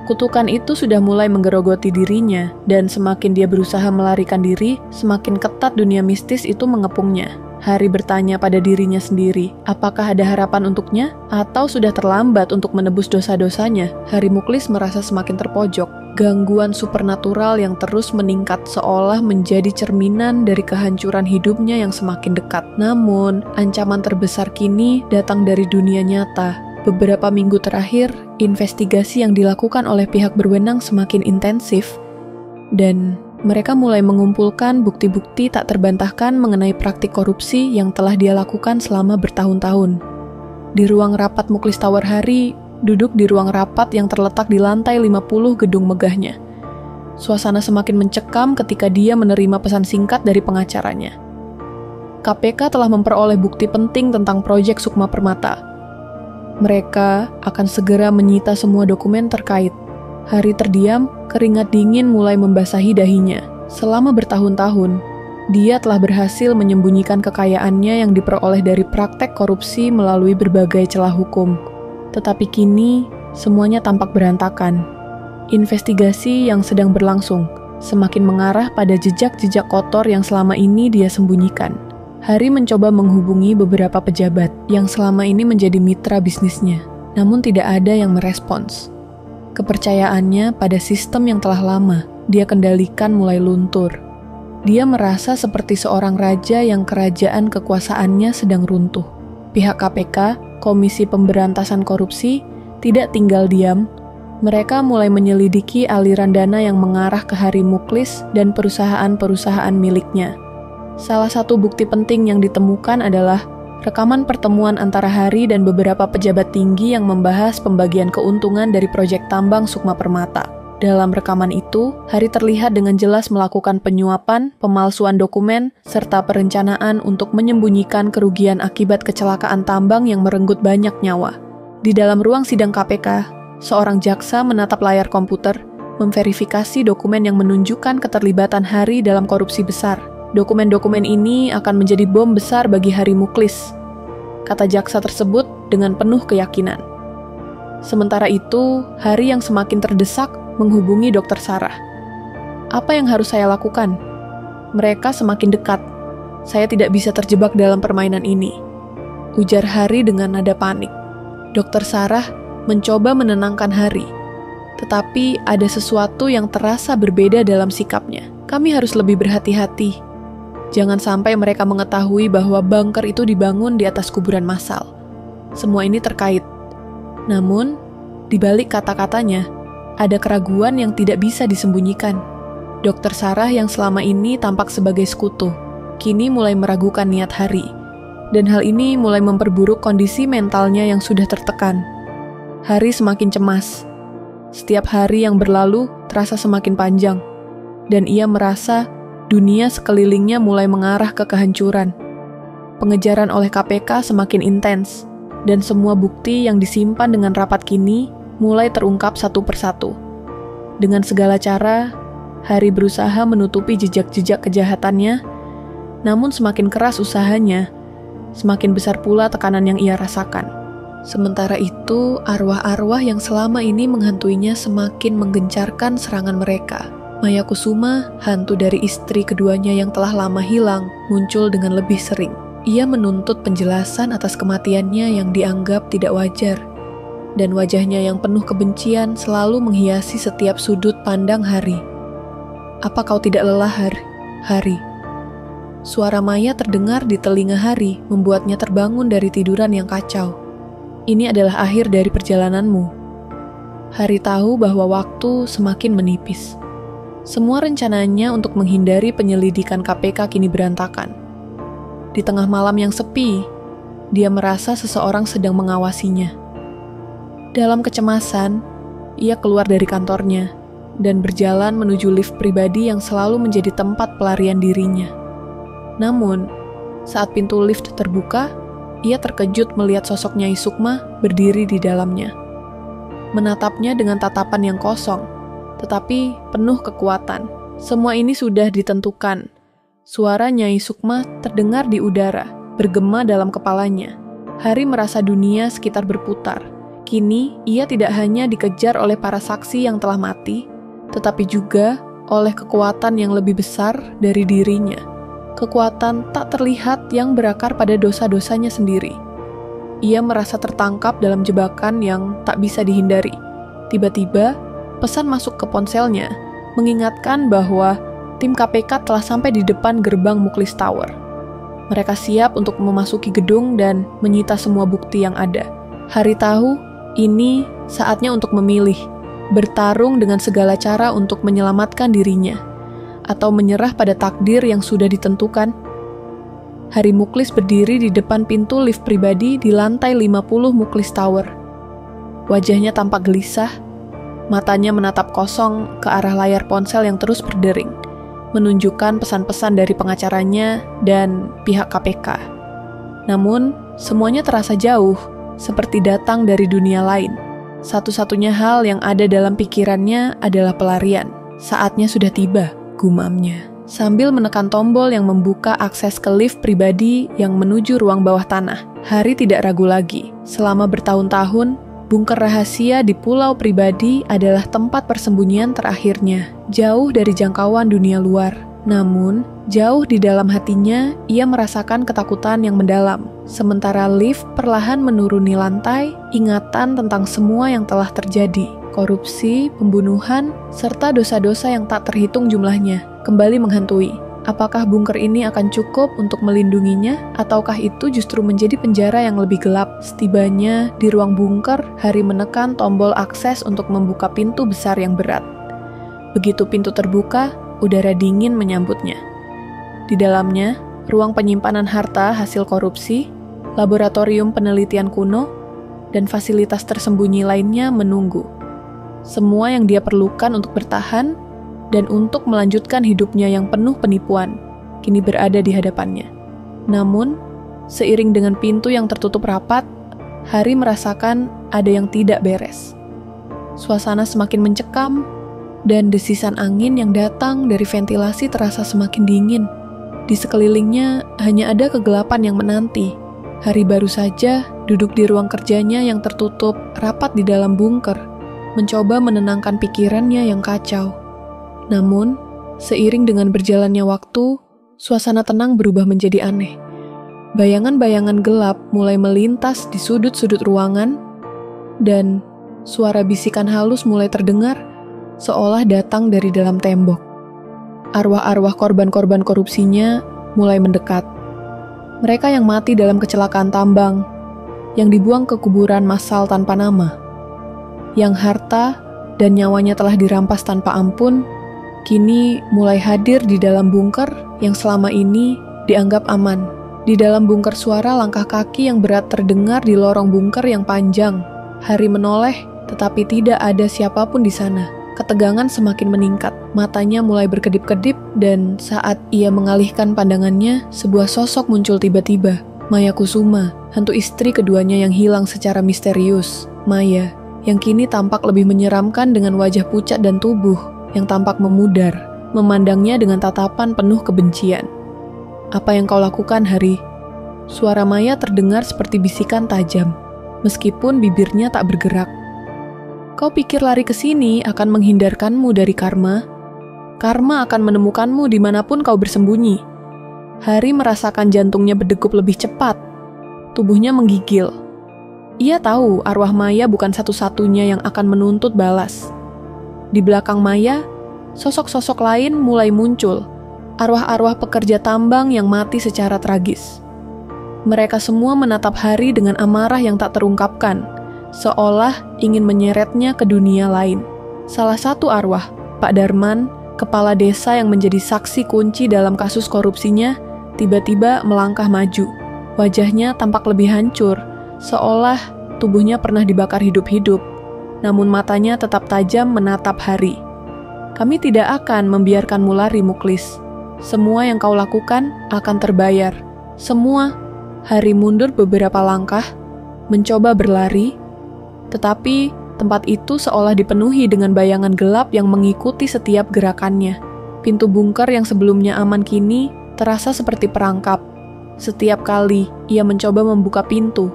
Kutukan itu sudah mulai menggerogoti dirinya, dan semakin dia berusaha melarikan diri, semakin ketat dunia mistis itu mengepungnya. Hari bertanya pada dirinya sendiri, apakah ada harapan untuknya, atau sudah terlambat untuk menebus dosa-dosanya? Hari Muklis merasa semakin terpojok. Gangguan supernatural yang terus meningkat seolah menjadi cerminan dari kehancuran hidupnya yang semakin dekat. Namun, ancaman terbesar kini datang dari dunia nyata. Beberapa minggu terakhir, investigasi yang dilakukan oleh pihak berwenang semakin intensif, dan mereka mulai mengumpulkan bukti-bukti tak terbantahkan mengenai praktik korupsi yang telah dia lakukan selama bertahun-tahun. Di ruang rapat Muklis Tower, Hari duduk di ruang rapat yang terletak di lantai 50 gedung megahnya. Suasana semakin mencekam ketika dia menerima pesan singkat dari pengacaranya. KPK telah memperoleh bukti penting tentang proyek Sukma Permata. Mereka akan segera menyita semua dokumen terkait. Hari terdiam, keringat dingin mulai membasahi dahinya. Selama bertahun-tahun, dia telah berhasil menyembunyikan kekayaannya yang diperoleh dari praktek korupsi melalui berbagai celah hukum. Tetapi kini, semuanya tampak berantakan. Investigasi yang sedang berlangsung semakin mengarah pada jejak-jejak kotor yang selama ini dia sembunyikan. Hari mencoba menghubungi beberapa pejabat yang selama ini menjadi mitra bisnisnya, namun tidak ada yang merespons. Kepercayaannya pada sistem yang telah lama dia kendalikan mulai luntur. Dia merasa seperti seorang raja yang kerajaan kekuasaannya sedang runtuh. Pihak KPK, Komisi Pemberantasan Korupsi, tidak tinggal diam. Mereka mulai menyelidiki aliran dana yang mengarah ke Hari Muklis dan perusahaan-perusahaan miliknya. Salah satu bukti penting yang ditemukan adalah rekaman pertemuan antara Hari dan beberapa pejabat tinggi yang membahas pembagian keuntungan dari proyek tambang Sukma Permata. Dalam rekaman itu, Hari terlihat dengan jelas melakukan penyuapan, pemalsuan dokumen, serta perencanaan untuk menyembunyikan kerugian akibat kecelakaan tambang yang merenggut banyak nyawa. Di dalam ruang sidang KPK, seorang jaksa menatap layar komputer, memverifikasi dokumen yang menunjukkan keterlibatan Hari dalam korupsi besar. Dokumen-dokumen ini akan menjadi bom besar bagi Hari Muklis, kata jaksa tersebut dengan penuh keyakinan. Sementara itu, Hari yang semakin terdesak menghubungi Dokter Sarah. Apa yang harus saya lakukan? Mereka semakin dekat. Saya tidak bisa terjebak dalam permainan ini, ujar Hari dengan nada panik. Dokter Sarah mencoba menenangkan Hari, tetapi ada sesuatu yang terasa berbeda dalam sikapnya. Kami harus lebih berhati-hati. Jangan sampai mereka mengetahui bahwa bunker itu dibangun di atas kuburan massal. Semua ini terkait. Namun, di balik kata-katanya, ada keraguan yang tidak bisa disembunyikan. Dokter Sarah yang selama ini tampak sebagai sekutu, kini mulai meragukan niat Hari. Dan hal ini mulai memperburuk kondisi mentalnya yang sudah tertekan. Hari semakin cemas. Setiap hari yang berlalu terasa semakin panjang. Dan ia merasa dunia sekelilingnya mulai mengarah ke kehancuran. Pengejaran oleh KPK semakin intens, dan semua bukti yang disimpan dengan rapat kini mulai terungkap satu persatu. Dengan segala cara, Hari berusaha menutupi jejak-jejak kejahatannya, namun semakin keras usahanya, semakin besar pula tekanan yang ia rasakan. Sementara itu, arwah-arwah yang selama ini menghantuinya semakin menggencarkan serangan mereka. Maya Kusuma, hantu dari istri keduanya yang telah lama hilang, muncul dengan lebih sering. Ia menuntut penjelasan atas kematiannya yang dianggap tidak wajar. Dan wajahnya yang penuh kebencian selalu menghiasi setiap sudut pandang Hari. Apa kau tidak lelah, Hari? Suara Maya terdengar di telinga Hari, membuatnya terbangun dari tiduran yang kacau. Ini adalah akhir dari perjalananmu. Hari tahu bahwa waktu semakin menipis. Semua rencananya untuk menghindari penyelidikan KPK kini berantakan. Di tengah malam yang sepi, dia merasa seseorang sedang mengawasinya. Dalam kecemasan, ia keluar dari kantornya dan berjalan menuju lift pribadi yang selalu menjadi tempat pelarian dirinya. Namun, saat pintu lift terbuka, ia terkejut melihat sosok Nyai Sukma berdiri di dalamnya. Menatapnya dengan tatapan yang kosong, tetapi penuh kekuatan. Semua ini sudah ditentukan. Suara Nyai Sukma terdengar di udara, bergema dalam kepalanya. Hari merasa dunia sekitar berputar. Kini, ia tidak hanya dikejar oleh para saksi yang telah mati, tetapi juga oleh kekuatan yang lebih besar dari dirinya. Kekuatan tak terlihat yang berakar pada dosa-dosanya sendiri. Ia merasa tertangkap dalam jebakan yang tak bisa dihindari. Tiba-tiba, pesan masuk ke ponselnya, mengingatkan bahwa tim KPK telah sampai di depan gerbang Muklis Tower. Mereka siap untuk memasuki gedung dan menyita semua bukti yang ada. Hari tahu, ini saatnya untuk memilih, bertarung dengan segala cara untuk menyelamatkan dirinya, atau menyerah pada takdir yang sudah ditentukan. Hari Muklis berdiri di depan pintu lift pribadi di lantai 50 Muklis Tower. Wajahnya tampak gelisah, matanya menatap kosong ke arah layar ponsel yang terus berdering, menunjukkan pesan-pesan dari pengacaranya dan pihak KPK. Namun, semuanya terasa jauh, seperti datang dari dunia lain. Satu-satunya hal yang ada dalam pikirannya adalah pelarian. Saatnya sudah tiba, gumamnya. Sambil menekan tombol yang membuka akses ke lift pribadi yang menuju ruang bawah tanah. Hari tidak ragu lagi. Selama bertahun-tahun, bunker rahasia di pulau pribadi adalah tempat persembunyian terakhirnya, jauh dari jangkauan dunia luar. Namun, jauh di dalam hatinya, ia merasakan ketakutan yang mendalam. Sementara lift perlahan menuruni lantai, ingatan tentang semua yang telah terjadi, korupsi, pembunuhan, serta dosa-dosa yang tak terhitung jumlahnya, kembali menghantui. Apakah bunker ini akan cukup untuk melindunginya, ataukah itu justru menjadi penjara yang lebih gelap? Setibanya di ruang bunker, Hari menekan tombol akses untuk membuka pintu besar yang berat. Begitu pintu terbuka, udara dingin menyambutnya. Di dalamnya, ruang penyimpanan harta hasil korupsi, laboratorium penelitian kuno, dan fasilitas tersembunyi lainnya menunggu. Semua yang dia perlukan untuk bertahan dan untuk melanjutkan hidupnya yang penuh penipuan, kini berada di hadapannya. Namun, seiring dengan pintu yang tertutup rapat, Hari merasakan ada yang tidak beres. Suasana semakin mencekam, dan desisan angin yang datang dari ventilasi terasa semakin dingin. Di sekelilingnya hanya ada kegelapan yang menanti. Hari baru saja duduk di ruang kerjanya yang tertutup rapat di dalam bunker, mencoba menenangkan pikirannya yang kacau. Namun, seiring dengan berjalannya waktu, suasana tenang berubah menjadi aneh. Bayangan-bayangan gelap mulai melintas di sudut-sudut ruangan, dan suara bisikan halus mulai terdengar, seolah datang dari dalam tembok. Arwah-arwah korban-korban korupsinya mulai mendekat. Mereka yang mati dalam kecelakaan tambang, yang dibuang ke kuburan massal tanpa nama, yang harta dan nyawanya telah dirampas tanpa ampun, kini mulai hadir di dalam bunker yang selama ini dianggap aman. Di dalam bunker suara langkah kaki yang berat terdengar di lorong bunker yang panjang. Hari menoleh, tetapi tidak ada siapapun di sana. Ketegangan semakin meningkat, matanya mulai berkedip-kedip, dan saat ia mengalihkan pandangannya, sebuah sosok muncul tiba-tiba. Maya Kusuma, hantu istri keduanya yang hilang secara misterius. Maya, yang kini tampak lebih menyeramkan dengan wajah pucat dan tubuh yang tampak memudar, memandangnya dengan tatapan penuh kebencian. "Apa yang kau lakukan, Hari?" Suara Maya terdengar seperti bisikan tajam, meskipun bibirnya tak bergerak. "Kau pikir lari ke sini akan menghindarkanmu dari karma? Karma akan menemukanmu dimanapun kau bersembunyi." Hari merasakan jantungnya berdegup lebih cepat. Tubuhnya menggigil. Ia tahu arwah Maya bukan satu-satunya yang akan menuntut balas. Di belakang Maya, sosok-sosok lain mulai muncul. arwah-arwah pekerja tambang yang mati secara tragis. Mereka semua menatap Hari dengan amarah yang tak terungkapkan, seolah ingin menyeretnya ke dunia lain. Salah satu arwah, Pak Darman, kepala desa yang menjadi saksi kunci dalam kasus korupsinya, tiba-tiba melangkah maju. Wajahnya tampak lebih hancur, seolah tubuhnya pernah dibakar hidup-hidup, namun matanya tetap tajam menatap Hari. Kami tidak akan membiarkanmu lari, Muklis. Semua yang kau lakukan akan terbayar. Semua. Hari mundur beberapa langkah, mencoba berlari, tetapi tempat itu seolah dipenuhi dengan bayangan gelap yang mengikuti setiap gerakannya. Pintu bunker yang sebelumnya aman kini terasa seperti perangkap. Setiap kali ia mencoba membuka pintu,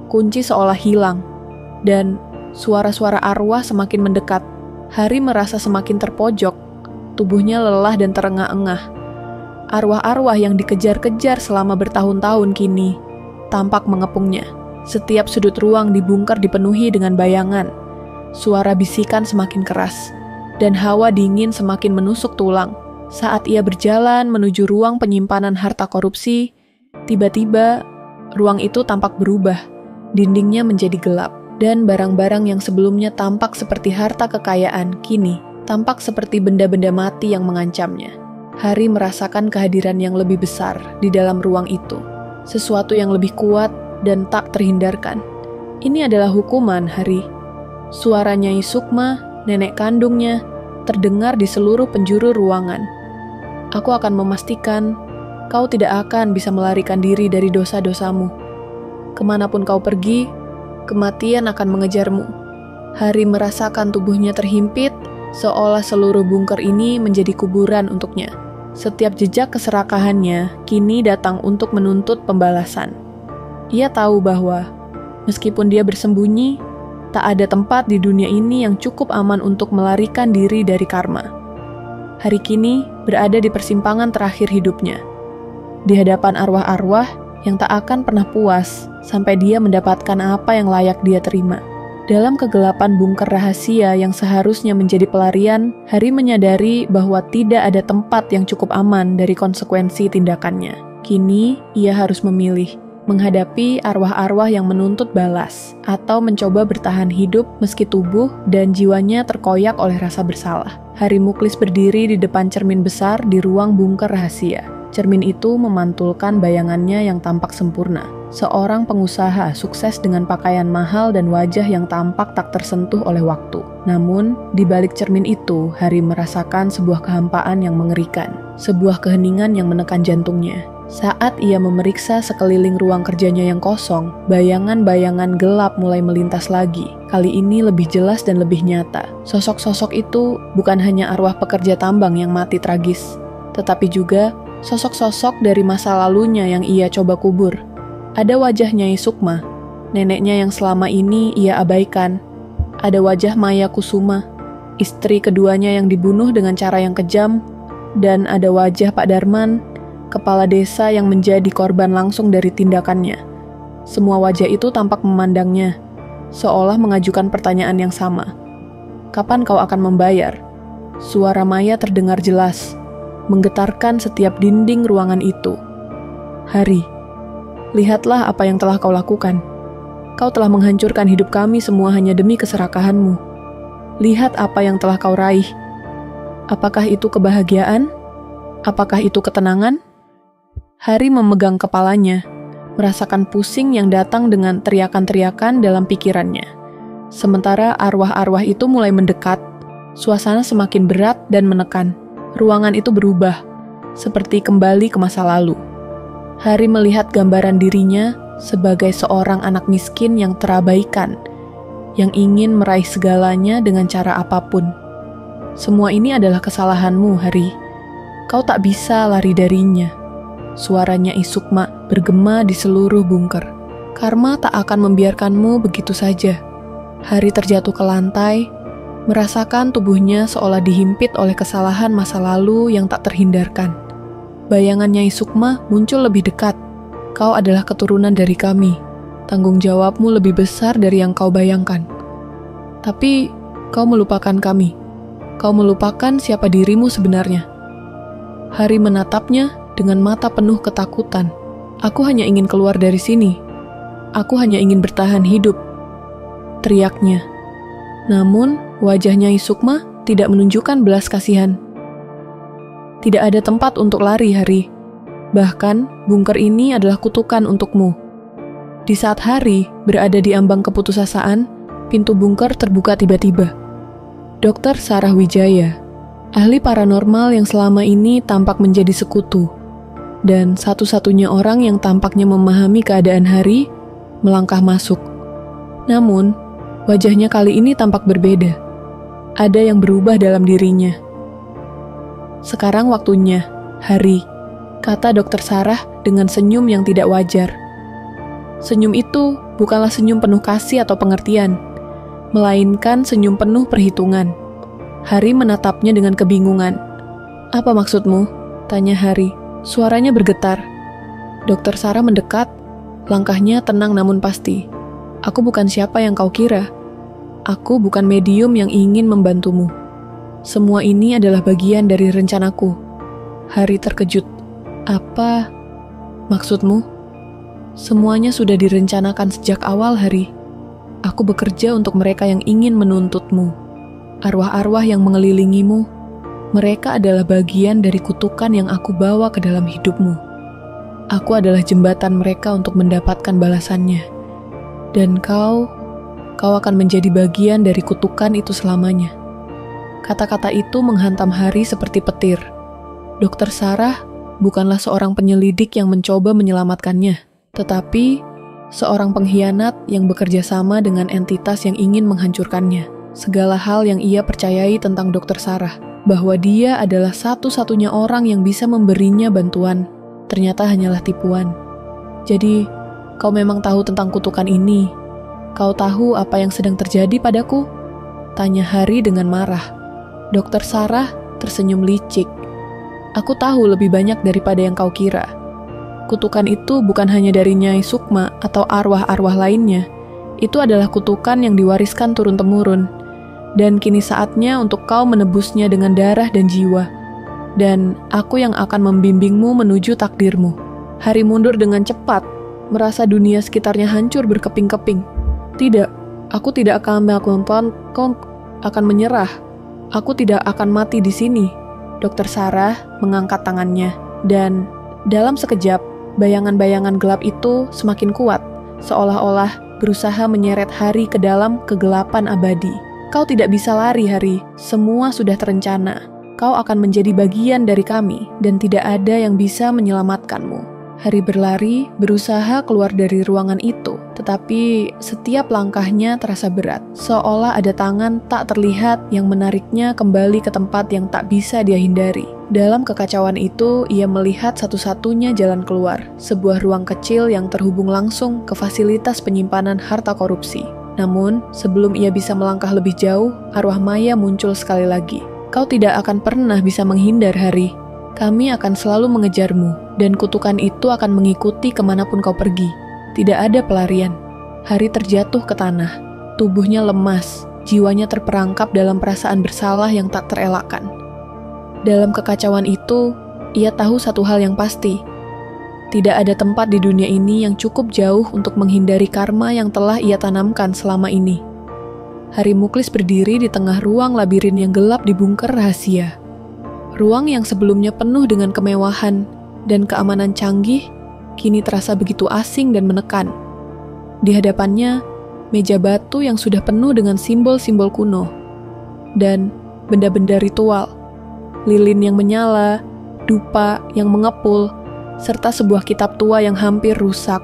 kunci seolah hilang, dan suara-suara arwah semakin mendekat. Hari merasa semakin terpojok, tubuhnya lelah dan terengah-engah. Arwah-arwah yang dikejar-kejar selama bertahun-tahun kini tampak mengepungnya. Setiap sudut ruang di bunker dipenuhi dengan bayangan. Suara bisikan semakin keras, dan hawa dingin semakin menusuk tulang. Saat ia berjalan menuju ruang penyimpanan harta korupsi, tiba-tiba ruang itu tampak berubah. Dindingnya menjadi gelap, dan barang-barang yang sebelumnya tampak seperti harta kekayaan, kini tampak seperti benda-benda mati yang mengancamnya. Hari merasakan kehadiran yang lebih besar di dalam ruang itu, sesuatu yang lebih kuat dan tak terhindarkan. Ini adalah hukuman, Hari. Suara Nyai Sukma, nenek kandungnya, terdengar di seluruh penjuru ruangan. Aku akan memastikan kau tidak akan bisa melarikan diri dari dosa-dosamu. Kemanapun kau pergi, kematian akan mengejarmu. Hari merasakan tubuhnya terhimpit, seolah seluruh bunker ini menjadi kuburan untuknya. Setiap jejak keserakahannya kini datang untuk menuntut pembalasan. Ia tahu bahwa, meskipun dia bersembunyi, tak ada tempat di dunia ini yang cukup aman untuk melarikan diri dari karma. Hari kini berada di persimpangan terakhir hidupnya, di hadapan arwah-arwah yang tak akan pernah puas sampai dia mendapatkan apa yang layak dia terima. Dalam kegelapan bunker rahasia yang seharusnya menjadi pelarian, Hari menyadari bahwa tidak ada tempat yang cukup aman dari konsekuensi tindakannya. Kini, ia harus memilih, menghadapi arwah-arwah yang menuntut balas, atau mencoba bertahan hidup meski tubuh dan jiwanya terkoyak oleh rasa bersalah. Hari Muklis berdiri di depan cermin besar di ruang bunker rahasia. Cermin itu memantulkan bayangannya yang tampak sempurna. Seorang pengusaha sukses dengan pakaian mahal dan wajah yang tampak tak tersentuh oleh waktu. Namun, di balik cermin itu, Hari merasakan sebuah kehampaan yang mengerikan. Sebuah keheningan yang menekan jantungnya. Saat ia memeriksa sekeliling ruang kerjanya yang kosong, bayangan-bayangan gelap mulai melintas lagi. Kali ini lebih jelas dan lebih nyata. Sosok-sosok itu bukan hanya arwah pekerja tambang yang mati tragis, tetapi juga sosok-sosok dari masa lalunya yang ia coba kubur. Ada wajah Nyai Sukma, neneknya yang selama ini ia abaikan. Ada wajah Maya Kusuma, istri keduanya yang dibunuh dengan cara yang kejam. Dan ada wajah Pak Darman, kepala desa yang menjadi korban langsung dari tindakannya. Semua wajah itu tampak memandangnya, seolah mengajukan pertanyaan yang sama. Kapan kau akan membayar? Suara Maya terdengar jelas, menggetarkan setiap dinding ruangan itu. Hari, lihatlah apa yang telah kau lakukan. Kau telah menghancurkan hidup kami semua hanya demi keserakahanmu. Lihat apa yang telah kau raih. Apakah itu kebahagiaan? Apakah itu ketenangan? Hari memegang kepalanya, merasakan pusing yang datang dengan teriakan-teriakan dalam pikirannya. Sementara arwah-arwah itu mulai mendekat, suasana semakin berat dan menekan. Ruangan itu berubah, seperti kembali ke masa lalu. Hari melihat gambaran dirinya sebagai seorang anak miskin yang terabaikan, yang ingin meraih segalanya dengan cara apapun. Semua ini adalah kesalahanmu, Hari. Kau tak bisa lari darinya. Suaranya Isukma bergema di seluruh bunker. Karma tak akan membiarkanmu begitu saja. Hari terjatuh ke lantai, merasakan tubuhnya seolah dihimpit oleh kesalahan masa lalu yang tak terhindarkan. Bayangannya Isukma muncul lebih dekat. Kau adalah keturunan dari kami. Tanggung jawabmu lebih besar dari yang kau bayangkan. Tapi, kau melupakan kami. Kau melupakan siapa dirimu sebenarnya. Hari menatapnya dengan mata penuh ketakutan. Aku hanya ingin keluar dari sini. Aku hanya ingin bertahan hidup, teriaknya. Namun, wajah Nyai Sukma tidak menunjukkan belas kasihan. Tidak ada tempat untuk lari, Hari. Bahkan, bunker ini adalah kutukan untukmu. Di saat Hari berada di ambang keputusasaan, pintu bunker terbuka tiba-tiba. Dr. Sarah Wijaya, ahli paranormal yang selama ini tampak menjadi sekutu, dan satu-satunya orang yang tampaknya memahami keadaan Hari, melangkah masuk. Namun, wajahnya kali ini tampak berbeda. Ada yang berubah dalam dirinya. Sekarang waktunya, Hari, kata Dr. Sarah dengan senyum yang tidak wajar. Senyum itu bukanlah senyum penuh kasih atau pengertian, melainkan senyum penuh perhitungan. Hari menatapnya dengan kebingungan. Apa maksudmu? Tanya Hari. Suaranya bergetar. Dr. Sarah mendekat, langkahnya tenang namun pasti. Aku bukan siapa yang kau kira. Aku bukan medium yang ingin membantumu. Semua ini adalah bagian dari rencanaku. Hari terkejut. Apa maksudmu? Semuanya sudah direncanakan sejak awal, Hari. Aku bekerja untuk mereka yang ingin menuntutmu. Arwah-arwah yang mengelilingimu, mereka adalah bagian dari kutukan yang aku bawa ke dalam hidupmu. Aku adalah jembatan mereka untuk mendapatkan balasannya. Dan kau akan menjadi bagian dari kutukan itu selamanya. Kata-kata itu menghantam Hari seperti petir. Dr. Sarah bukanlah seorang penyelidik yang mencoba menyelamatkannya, tetapi seorang pengkhianat yang bekerja sama dengan entitas yang ingin menghancurkannya. Segala hal yang ia percayai tentang Dr. Sarah, bahwa dia adalah satu-satunya orang yang bisa memberinya bantuan, ternyata hanyalah tipuan. Jadi, kau memang tahu tentang kutukan ini. Kau tahu apa yang sedang terjadi padaku? Tanya Hari dengan marah. Dr. Sarah tersenyum licik. Aku tahu lebih banyak daripada yang kau kira. Kutukan itu bukan hanya dari Nyai Sukma atau arwah-arwah lainnya. Itu adalah kutukan yang diwariskan turun-temurun. Dan kini saatnya untuk kau menebusnya dengan darah dan jiwa. Dan aku yang akan membimbingmu menuju takdirmu. Hari mundur dengan cepat, merasa dunia sekitarnya hancur berkeping-keping. Tidak, aku tidak akan melakukan, kau akan menyerah. Aku tidak akan mati di sini. Dr. Sarah mengangkat tangannya, dan dalam sekejap, bayangan-bayangan gelap itu semakin kuat, seolah-olah berusaha menyeret Hari ke dalam kegelapan abadi. Kau tidak bisa lari, Hari. Semua sudah terencana. Kau akan menjadi bagian dari kami, dan tidak ada yang bisa menyelamatkanmu. Hari berlari, berusaha keluar dari ruangan itu, tetapi setiap langkahnya terasa berat, seolah ada tangan tak terlihat yang menariknya kembali ke tempat yang tak bisa dia hindari. Dalam kekacauan itu, ia melihat satu-satunya jalan keluar, sebuah ruang kecil yang terhubung langsung ke fasilitas penyimpanan harta korupsi. Namun, sebelum ia bisa melangkah lebih jauh, arwah Maya muncul sekali lagi. Kau tidak akan pernah bisa menghindar, Hari. Kami akan selalu mengejarmu, dan kutukan itu akan mengikuti kemanapun kau pergi. Tidak ada pelarian. Hari terjatuh ke tanah. Tubuhnya lemas, jiwanya terperangkap dalam perasaan bersalah yang tak terelakkan. Dalam kekacauan itu, ia tahu satu hal yang pasti. Tidak ada tempat di dunia ini yang cukup jauh untuk menghindari karma yang telah ia tanamkan selama ini. Hari Muklis berdiri di tengah ruang labirin yang gelap di bunker rahasia. Ruang yang sebelumnya penuh dengan kemewahan dan keamanan canggih, kini terasa begitu asing dan menekan. Di hadapannya, meja batu yang sudah penuh dengan simbol-simbol kuno, dan benda-benda ritual, lilin yang menyala, dupa yang mengepul, serta sebuah kitab tua yang hampir rusak.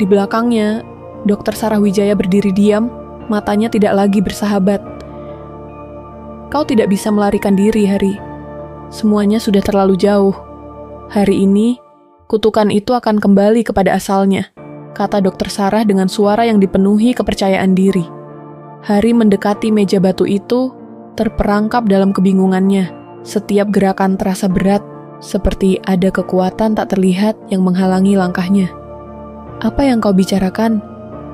Di belakangnya, Dr. Sarah Wijaya berdiri diam, matanya tidak lagi bersahabat. Kau tidak bisa melarikan diri, Hari. Semuanya sudah terlalu jauh. Hari ini, kutukan itu akan kembali kepada asalnya, kata Dr. Sarah dengan suara yang dipenuhi kepercayaan diri. Hari mendekati meja batu itu, terperangkap dalam kebingungannya. Setiap gerakan terasa berat, seperti ada kekuatan tak terlihat yang menghalangi langkahnya. Apa yang kau bicarakan?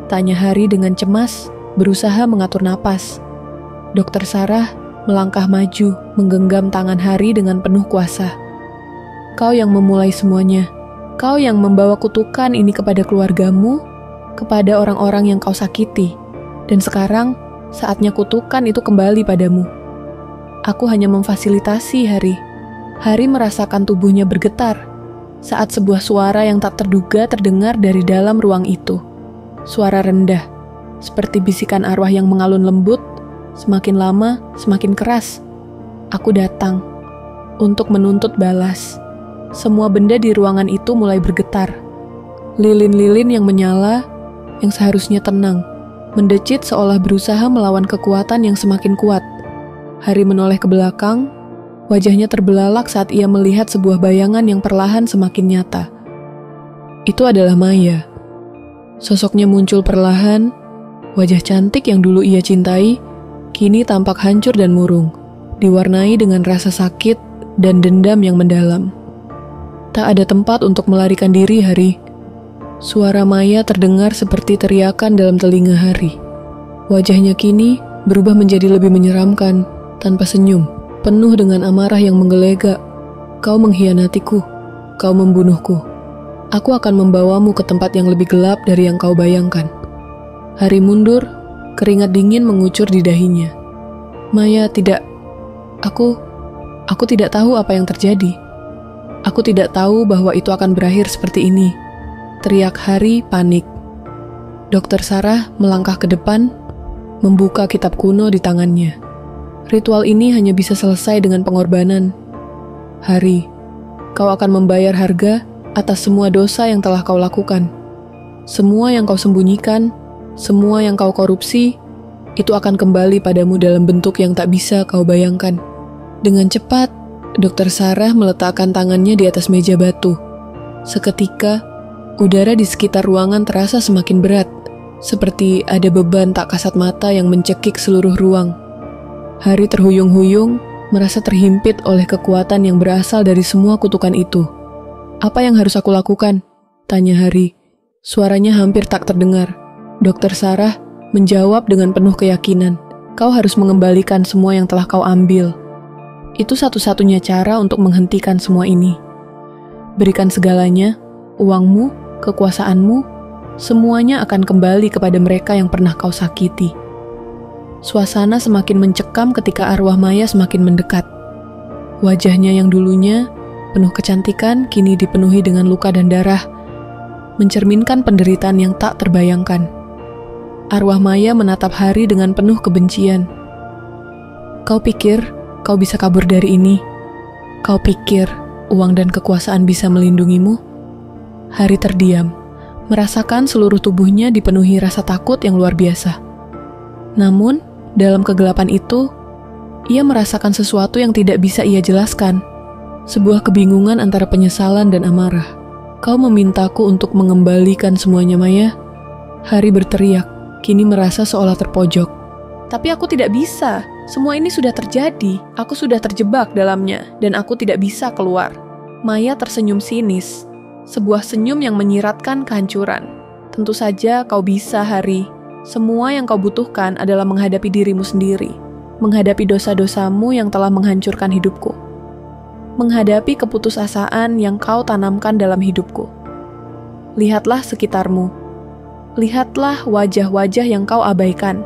Tanya Hari dengan cemas, berusaha mengatur napas. Dr. Sarah melangkah maju, menggenggam tangan Hari dengan penuh kuasa. Kau yang memulai semuanya. Kau yang membawa kutukan ini kepada keluargamu, kepada orang-orang yang kau sakiti. Dan sekarang, saatnya kutukan itu kembali padamu. Aku hanya memfasilitasi Hari. Hari merasakan tubuhnya bergetar saat sebuah suara yang tak terduga terdengar dari dalam ruang itu. Suara rendah, seperti bisikan arwah yang mengalun lembut, semakin lama semakin keras. Aku datang untuk menuntut balas. Semua benda di ruangan itu mulai bergetar. Lilin-lilin yang menyala, yang seharusnya tenang, mendecit seolah berusaha melawan kekuatan yang semakin kuat. Hari menoleh ke belakang, wajahnya terbelalak saat ia melihat sebuah bayangan yang perlahan semakin nyata. Itu adalah Maya. Sosoknya muncul perlahan, wajah cantik yang dulu ia cintai, kini tampak hancur dan murung, diwarnai dengan rasa sakit dan dendam yang mendalam. Tak ada tempat untuk melarikan diri, Hari. Suara Maya terdengar seperti teriakan dalam telinga Hari. Wajahnya kini berubah menjadi lebih menyeramkan, tanpa senyum, penuh dengan amarah yang menggelegak. Kau mengkhianatiku, kau membunuhku. Aku akan membawamu ke tempat yang lebih gelap dari yang kau bayangkan. Hari mundur, keringat dingin mengucur di dahinya. Maya, tidak. Aku tidak tahu apa yang terjadi. Aku tidak tahu bahwa itu akan berakhir seperti ini. Teriak Hari panik. Dokter Sarah melangkah ke depan, membuka kitab kuno di tangannya. Ritual ini hanya bisa selesai dengan pengorbanan. Hari, kau akan membayar harga atas semua dosa yang telah kau lakukan. Semua yang kau sembunyikan, semua yang kau korupsi, itu akan kembali padamu dalam bentuk yang tak bisa kau bayangkan. Dengan cepat, Dokter Sarah meletakkan tangannya di atas meja batu. Seketika, udara di sekitar ruangan terasa semakin berat, seperti ada beban tak kasat mata yang mencekik seluruh ruang. Hari terhuyung-huyung, merasa terhimpit oleh kekuatan yang berasal dari semua kutukan itu. Apa yang harus aku lakukan? Tanya Hari. Suaranya hampir tak terdengar. Dokter Sarah menjawab dengan penuh keyakinan. Kau harus mengembalikan semua yang telah kau ambil. Itu satu-satunya cara untuk menghentikan semua ini. Berikan segalanya, uangmu, kekuasaanmu, semuanya akan kembali kepada mereka yang pernah kau sakiti. Suasana semakin mencekam ketika arwah Maya semakin mendekat. Wajahnya yang dulunya penuh kecantikan kini dipenuhi dengan luka dan darah, mencerminkan penderitaan yang tak terbayangkan. Arwah Maya menatap Hari dengan penuh kebencian. Kau pikir kau bisa kabur dari ini? Kau pikir uang dan kekuasaan bisa melindungimu? Hari terdiam, merasakan seluruh tubuhnya dipenuhi rasa takut yang luar biasa. Namun, dalam kegelapan itu, ia merasakan sesuatu yang tidak bisa ia jelaskan. Sebuah kebingungan antara penyesalan dan amarah. Kau memintaku untuk mengembalikan semuanya, Maya? Hari berteriak, kini merasa seolah terpojok. Tapi aku tidak bisa. Semua ini sudah terjadi. Aku sudah terjebak dalamnya, dan aku tidak bisa keluar. Maya tersenyum sinis. Sebuah senyum yang menyiratkan kehancuran. Tentu saja kau bisa, Hari. Semua yang kau butuhkan adalah menghadapi dirimu sendiri, menghadapi dosa-dosamu yang telah menghancurkan hidupku, menghadapi keputusasaan yang kau tanamkan dalam hidupku. Lihatlah sekitarmu, lihatlah wajah-wajah yang kau abaikan.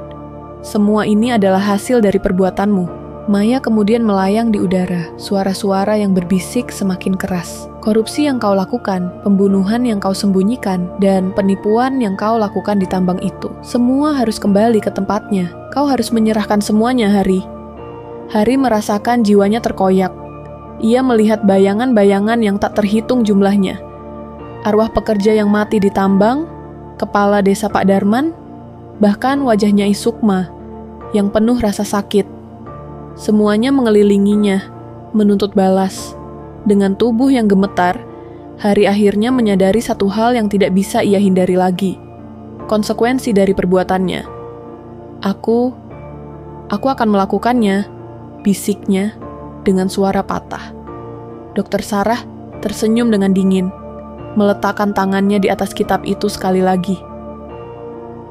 Semua ini adalah hasil dari perbuatanmu. Maya kemudian melayang di udara, suara-suara yang berbisik semakin keras. Korupsi yang kau lakukan, pembunuhan yang kau sembunyikan, dan penipuan yang kau lakukan di tambang itu. Semua harus kembali ke tempatnya. Kau harus menyerahkan semuanya, Hari. Hari merasakan jiwanya terkoyak. Ia melihat bayangan-bayangan yang tak terhitung jumlahnya. Arwah pekerja yang mati di tambang, kepala desa Pak Darman, bahkan wajah Nyai Sukma yang penuh rasa sakit. Semuanya mengelilinginya, menuntut balas. Dengan tubuh yang gemetar, Hari akhirnya menyadari satu hal yang tidak bisa ia hindari lagi. Konsekuensi dari perbuatannya. Aku akan melakukannya, bisiknya dengan suara patah. Dokter Sarah tersenyum dengan dingin, meletakkan tangannya di atas kitab itu sekali lagi.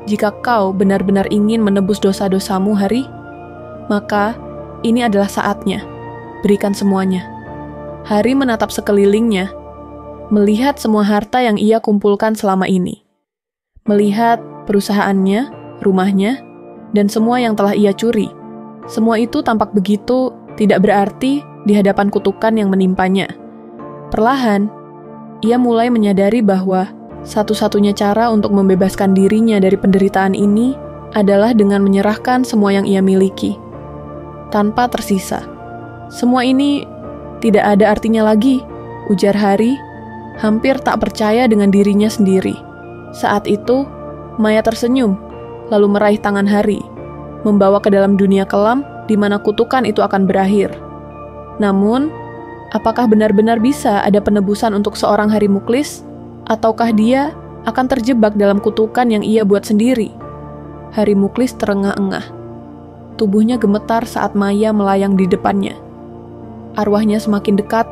Jika kau benar-benar ingin menebus dosa-dosamu, Hari, maka ini adalah saatnya. Berikan semuanya. Hari menatap sekelilingnya, melihat semua harta yang ia kumpulkan selama ini. Melihat perusahaannya, rumahnya, dan semua yang telah ia curi. Semua itu tampak begitu tidak berarti di hadapan kutukan yang menimpanya. Perlahan, ia mulai menyadari bahwa satu-satunya cara untuk membebaskan dirinya dari penderitaan ini adalah dengan menyerahkan semua yang ia miliki, tanpa tersisa. Semua ini tidak ada artinya lagi, ujar Hari, hampir tak percaya dengan dirinya sendiri. Saat itu, Maya tersenyum, lalu meraih tangan Hari, membawa ke dalam dunia kelam di mana kutukan itu akan berakhir. Namun, apakah benar-benar bisa ada penebusan untuk seorang Hari Muklis? Ataukah dia akan terjebak dalam kutukan yang ia buat sendiri? Hari Muklis terengah-engah. Tubuhnya gemetar saat Maya melayang di depannya. Arwahnya semakin dekat,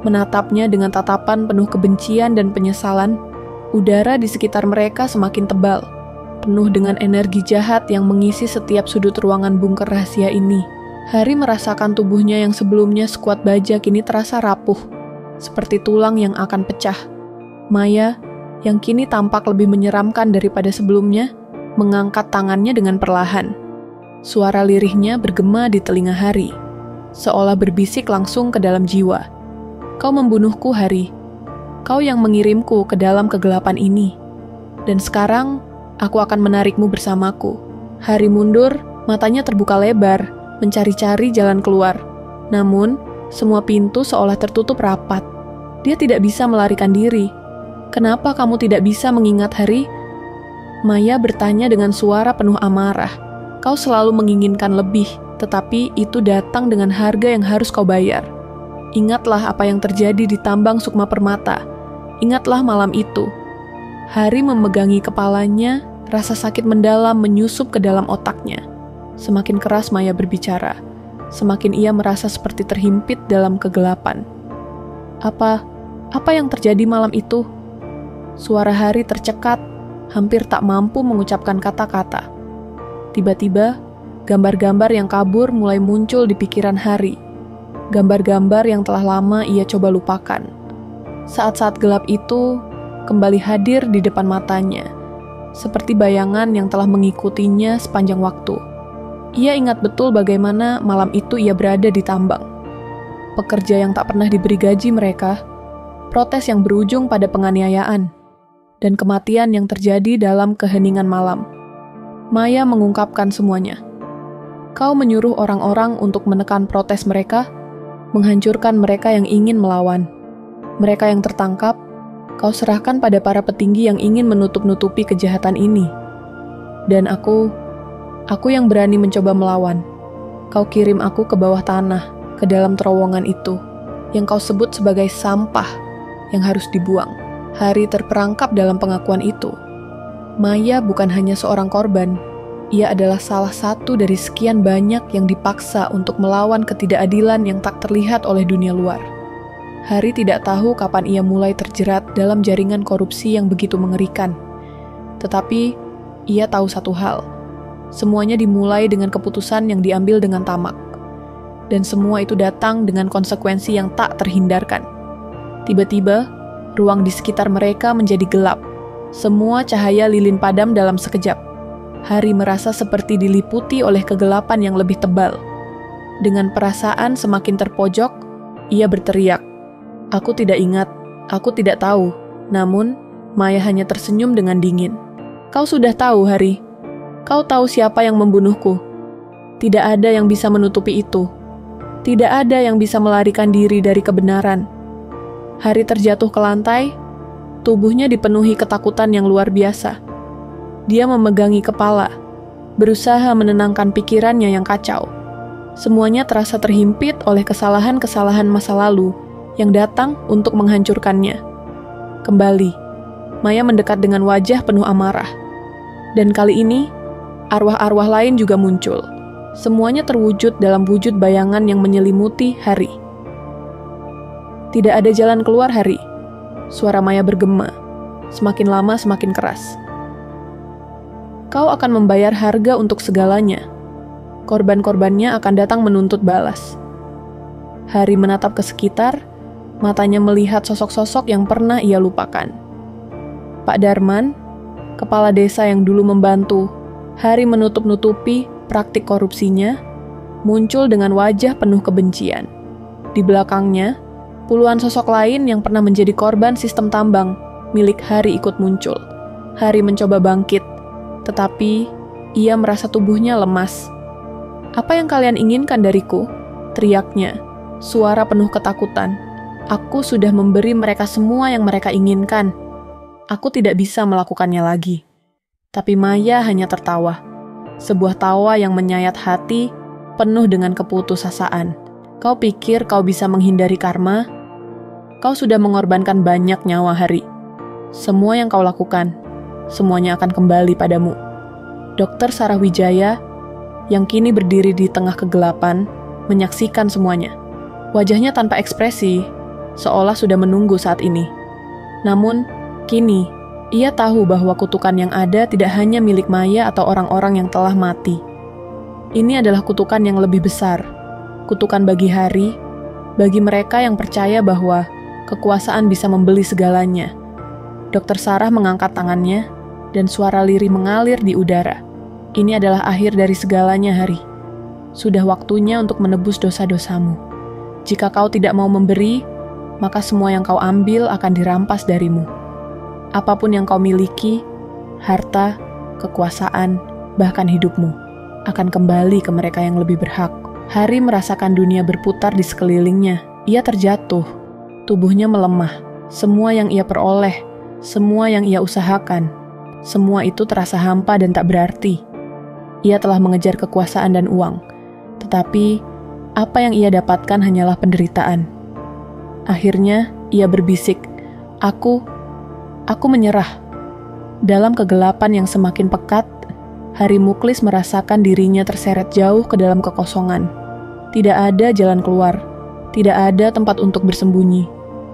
menatapnya dengan tatapan penuh kebencian dan penyesalan. Udara di sekitar mereka semakin tebal, penuh dengan energi jahat yang mengisi setiap sudut ruangan bungker rahasia ini. Hari merasakan tubuhnya yang sebelumnya sekuat baja kini terasa rapuh, seperti tulang yang akan pecah. Maya, yang kini tampak lebih menyeramkan daripada sebelumnya, mengangkat tangannya dengan perlahan. Suara lirihnya bergema di telinga Hari, seolah berbisik langsung ke dalam jiwa. Kau membunuhku, Hari. Kau yang mengirimku ke dalam kegelapan ini. Dan sekarang, aku akan menarikmu bersamaku. Hari mundur, matanya terbuka lebar, mencari-cari jalan keluar. Namun, semua pintu seolah tertutup rapat. Dia tidak bisa melarikan diri. Kenapa kamu tidak bisa mengingat, Hari? Maya bertanya dengan suara penuh amarah. Kau selalu menginginkan lebih, tetapi itu datang dengan harga yang harus kau bayar. Ingatlah apa yang terjadi di tambang Sukma Permata. Ingatlah malam itu. Hari memegangi kepalanya, rasa sakit mendalam menyusup ke dalam otaknya. Semakin keras Maya berbicara, semakin ia merasa seperti terhimpit dalam kegelapan. Apa yang terjadi malam itu? Suara Hari tercekat, hampir tak mampu mengucapkan kata-kata. Tiba-tiba, gambar-gambar yang kabur mulai muncul di pikiran Hari. Gambar-gambar yang telah lama ia coba lupakan. Saat-saat gelap itu kembali hadir di depan matanya, seperti bayangan yang telah mengikutinya sepanjang waktu. Ia ingat betul bagaimana malam itu ia berada di tambang. Pekerja yang tak pernah diberi gaji mereka, protes yang berujung pada penganiayaan, dan kematian yang terjadi dalam keheningan malam. Maya mengungkapkan semuanya. Kau menyuruh orang-orang untuk menekan protes mereka, menghancurkan mereka yang ingin melawan. Mereka yang tertangkap, kau serahkan pada para petinggi yang ingin menutup-nutupi kejahatan ini. Dan aku yang berani mencoba melawan. Kau kirim aku ke bawah tanah, ke dalam terowongan itu, yang kau sebut sebagai sampah yang harus dibuang. Hari terperangkap dalam pengakuan itu. Maya bukan hanya seorang korban, ia adalah salah satu dari sekian banyak yang dipaksa untuk melawan ketidakadilan yang tak terlihat oleh dunia luar. Hari tidak tahu kapan ia mulai terjerat dalam jaringan korupsi yang begitu mengerikan. Tetapi, ia tahu satu hal. Semuanya dimulai dengan keputusan yang diambil dengan tamak. Dan semua itu datang dengan konsekuensi yang tak terhindarkan. Tiba-tiba, ruang di sekitar mereka menjadi gelap. Semua cahaya lilin padam dalam sekejap. Hari merasa seperti diliputi oleh kegelapan yang lebih tebal. Dengan perasaan semakin terpojok, ia berteriak, "Aku tidak ingat, aku tidak tahu." Namun, Maya hanya tersenyum dengan dingin. "Kau sudah tahu, Hari. Kau tahu siapa yang membunuhku. Tidak ada yang bisa menutupi itu. Tidak ada yang bisa melarikan diri dari kebenaran." Hari terjatuh ke lantai, tubuhnya dipenuhi ketakutan yang luar biasa. Dia memegangi kepala, berusaha menenangkan pikirannya yang kacau. Semuanya terasa terhimpit oleh kesalahan-kesalahan masa lalu yang datang untuk menghancurkannya. Kembali, Maya mendekat dengan wajah penuh amarah. Dan kali ini, arwah-arwah lain juga muncul. Semuanya terwujud dalam wujud bayangan yang menyelimuti Hari. Tidak ada jalan keluar, Hari. Suara Maya bergema, semakin lama semakin keras. Kau akan membayar harga untuk segalanya. Korban-korbannya akan datang menuntut balas. Hari menatap ke sekitar, Matanya melihat sosok-sosok yang pernah ia lupakan. Pak Darman, kepala desa yang dulu membantu Hari menutup-nutupi praktik korupsinya, muncul dengan wajah penuh kebencian. Di belakangnya, puluhan sosok lain yang pernah menjadi korban sistem tambang milik Hari ikut muncul. Hari mencoba bangkit, tetapi ia merasa tubuhnya lemas. "Apa yang kalian inginkan dariku?" teriaknya, suara penuh ketakutan. "Aku sudah memberi mereka semua yang mereka inginkan. Aku tidak bisa melakukannya lagi." Tapi Maya hanya tertawa. Sebuah tawa yang menyayat hati, penuh dengan keputusasaan. "Kau pikir kau bisa menghindari karma? Kau sudah mengorbankan banyak nyawa, Hari. Semua yang kau lakukan, semuanya akan kembali padamu." Dokter Sarah Wijaya, yang kini berdiri di tengah kegelapan, menyaksikan semuanya. Wajahnya tanpa ekspresi, seolah sudah menunggu saat ini. Namun, kini, ia tahu bahwa kutukan yang ada tidak hanya milik Maya atau orang-orang yang telah mati. Ini adalah kutukan yang lebih besar. Kutukan bagi Hari, bagi mereka yang percaya bahwa kekuasaan bisa membeli segalanya. Dokter Sarah mengangkat tangannya, dan suara lirih mengalir di udara. "Ini adalah akhir dari segalanya, Hari. Sudah waktunya untuk menebus dosa-dosamu. Jika kau tidak mau memberi, maka semua yang kau ambil akan dirampas darimu. Apapun yang kau miliki, harta, kekuasaan, bahkan hidupmu, akan kembali ke mereka yang lebih berhak." Hari merasakan dunia berputar di sekelilingnya. Ia terjatuh, tubuhnya melemah. Semua yang ia peroleh, semua yang ia usahakan, semua itu terasa hampa dan tak berarti. Ia telah mengejar kekuasaan dan uang, tetapi apa yang ia dapatkan hanyalah penderitaan. Akhirnya, ia berbisik, Aku menyerah." Dalam kegelapan yang semakin pekat, Hari Muklis merasakan dirinya terseret jauh ke dalam kekosongan. Tidak ada jalan keluar, tidak ada tempat untuk bersembunyi.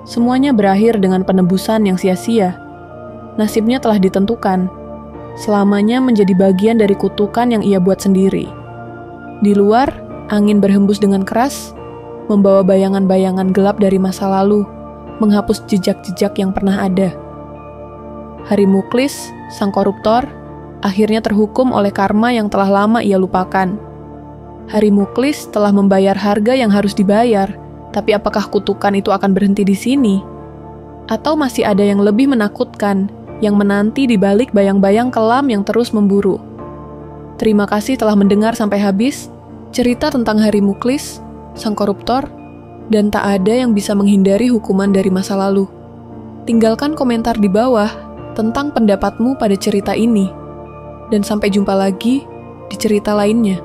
Semuanya berakhir dengan penebusan yang sia-sia. Nasibnya telah ditentukan, selamanya menjadi bagian dari kutukan yang ia buat sendiri. Di luar, angin berhembus dengan keras, membawa bayangan-bayangan gelap dari masa lalu, menghapus jejak-jejak yang pernah ada. Hari Muklis, sang koruptor, akhirnya terhukum oleh karma yang telah lama ia lupakan. Hari Muklis telah membayar harga yang harus dibayar, tapi apakah kutukan itu akan berhenti di sini? Atau masih ada yang lebih menakutkan, yang menanti di balik bayang-bayang kelam yang terus memburu? Terima kasih telah mendengar sampai habis cerita tentang Hari Muklis, sang koruptor, dan tak ada yang bisa menghindari hukuman dari masa lalu. Tinggalkan komentar di bawah tentang pendapatmu pada cerita ini. Dan sampai jumpa lagi di cerita lainnya.